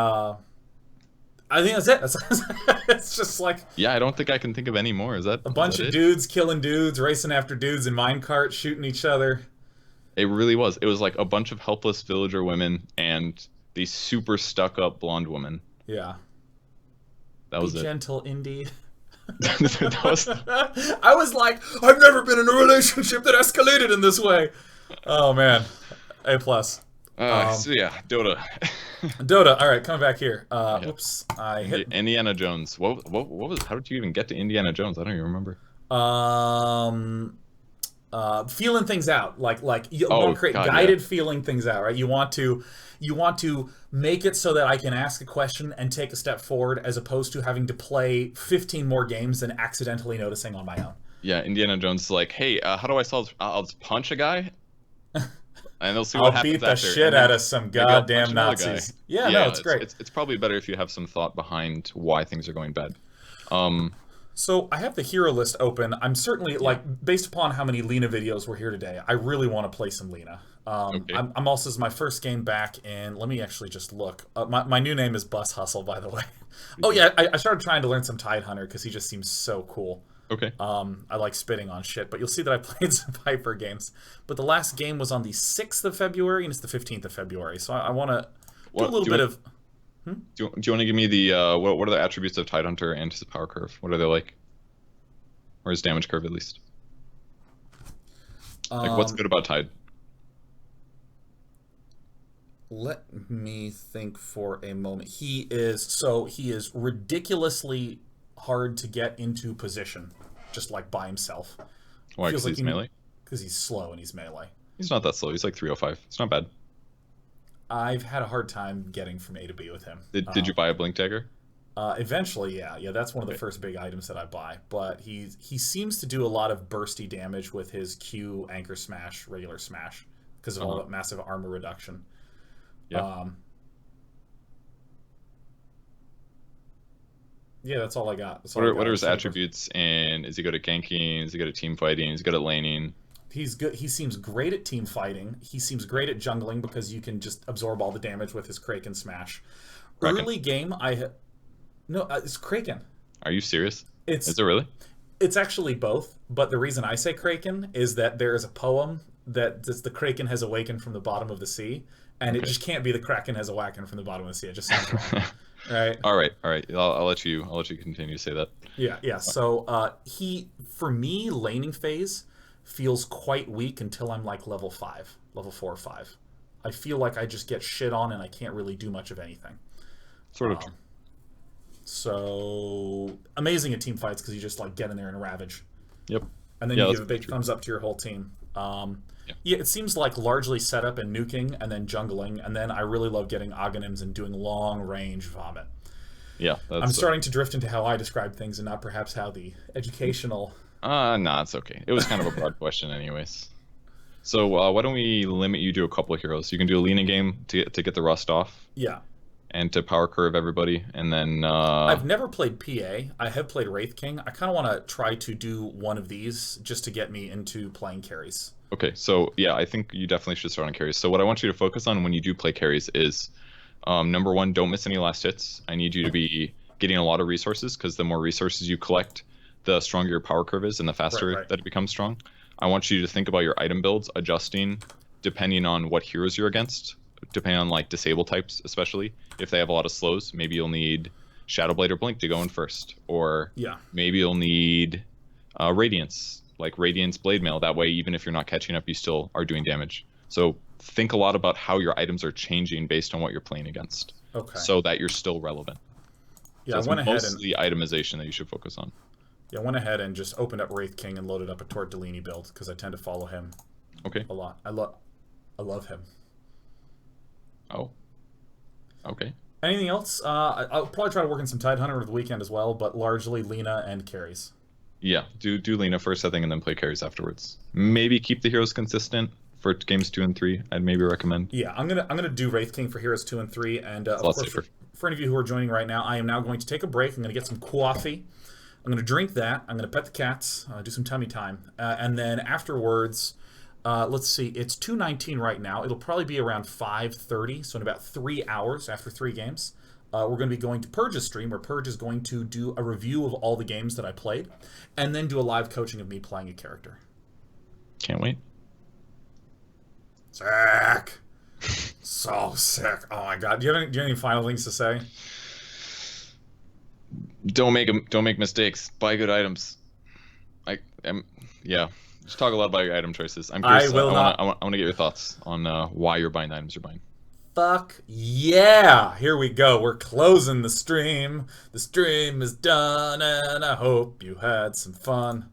I think that's it. It's just like... Yeah, I don't think I can think of any more. Is that a bunch of dudes killing dudes, racing after dudes in minecarts, shooting each other. It really was. It was like a bunch of helpless villager women and these super stuck-up blonde women. Yeah. That was Be it. gentle, Indy. That was... I was like, I've never been in a relationship that escalated in this way. Oh, man. A+. So yeah, Dota. Dota. All right, coming back here. Yeah. Whoops, I hit. Indiana Jones. What was? How did you even get to Indiana Jones? I don't even remember. Um, feeling things out, like you want Oh to create God, yeah. guided feeling things out, right? You want to make it so that I can ask a question and take a step forward, as opposed to having to play 15 more games and accidentally noticing on my own. Yeah, Indiana Jones is like, hey, how do I solve? I'll just punch a guy, and they'll see what I'll happens beat the after, shit and then out of some maybe I'll punch goddamn another guy. Nazis. Yeah, no, Yeah, it's great. it's probably better if you have some thought behind why things are going bad. Um, So I have the hero list open. I'm certainly yeah. like, based upon how many Lena videos were here today, I really want to play some Lena. Okay. I'm also, this is my first game back, and let me actually just look. My new name is Bus Hustle, by the way. Oh yeah, I started trying to learn some Tidehunter because he just seems so cool. Okay. I like spitting on shit, but you'll see that I played some Viper games. But the last game was on the 6th of February, and it's the 15th of February. So I want to do a What little do bit you of. do? You want to give me the what are the attributes of Tidehunter and his power curve? What are they like? Or his damage curve at least? Like what's good about Tide? Let me think for a moment. He is ridiculously hard to get into position, just like by himself. Why? Feels Because like he's melee. because he's slow and he's melee. He's not that slow. He's like 305. It's not bad. I've had a hard time getting from A to B with him. Did you buy a blink dagger? Eventually, yeah, that's one of the Okay. first big items that I buy. But he seems to do a lot of bursty damage with his Q, anchor smash, regular smash, because of all that massive armor reduction. Yeah. Yeah, that's all I got. That's all What I are, got. what are his So attributes? And is he good at ganking? Is he good at team fighting? Is he good at laning? he's good. He seems great at team fighting. He seems great at jungling because you can just absorb all the damage with his Kraken smash. Kraken? Early game, no, it's Kraken. Are you serious? It's Is it really? it's actually both. But the reason I say Kraken is that there is a poem that says the Kraken has awakened from the bottom of the sea, and it Okay. just can't be the Kraken has awakened from the bottom of the sea. It just sounds wrong, right? All right, all right. I'll let you continue to say that. Yeah. So he, for me, laning phase feels quite weak until I'm like level 5, level 4 or 5. I feel like I just get shit on and I can't really do much of anything. Sort of true. So amazing at team fights because you just like get in there and ravage, Yep. and then Yeah, you that's give a big true. thumbs up to your whole team. Yeah. Yeah, it seems like largely setup and nuking, and then jungling, and then I really love getting Aghanims and doing long range vomit. Yeah. That's, I'm starting to drift into how I describe things and not perhaps how the educational. Nah, it's okay. It was kind of a broad question, anyways. So why don't we limit you to a couple of heroes? You can do a Lena game to get the rust off, Yeah. and to power curve everybody, and then I've never played PA. I have played Wraith King. I kind of want to try to do one of these just to get me into playing carries. okay. So yeah, I think you definitely should start on carries. So what I want you to focus on when you do play carries is number one, don't miss any last hits. I need you to be getting a lot of resources because the more resources you collect, the stronger your power curve is and the faster Right. that it becomes strong. I want you to think about your item builds, adjusting depending on what heroes you're against, depending on like disable types, especially if they have a lot of slows. Maybe you'll need Shadow Blade or Blink to go in first, or Yeah. maybe you'll need Radiance, like Radiance Blade Mail. That way, even if you're not catching up, you still are doing damage. So think a lot about how your items are changing based on what you're playing against, Okay. so that you're still relevant. Yeah, So I it's went ahead and mostly itemization that you should focus on. just opened up Wraith King and loaded up a Tort Delaney build because I tend to follow him Okay. a lot. I love him. Oh. Okay. Anything else? I'll probably try to work in some Tidehunter over the weekend as well, but largely Lena and carries. Yeah. Do Lena first, I think, and then play carries afterwards. Maybe keep the heroes consistent for games 2 and 3. I'd maybe recommend. Yeah, I'm gonna do Wraith King for Heroes 2 and 3, and of a lot course, safer. for any of you who are joining right now, I am now going to take a break. I'm gonna get some coffee. I'm gonna drink that. I'm gonna pet the cats, do some tummy time, and then afterwards, let's see, it's 2:19 right now. It'll probably be around 5:30, so in about 3 hours after 3 games. We're going to be going to Purge's stream, where Purge is going to do a review of all the games that I played, and then do a live coaching of me playing a character. Can't wait. Sick. So sick. Oh my god. Do you have any final things to say? Don't make mistakes. Buy good items. Yeah. Just talk a lot about your item choices. I'm curious. I will not. I want to get your thoughts on why you're buying the items you're buying. fuck yeah! Here we go. We're closing the stream. The stream is done, and I hope you had some fun.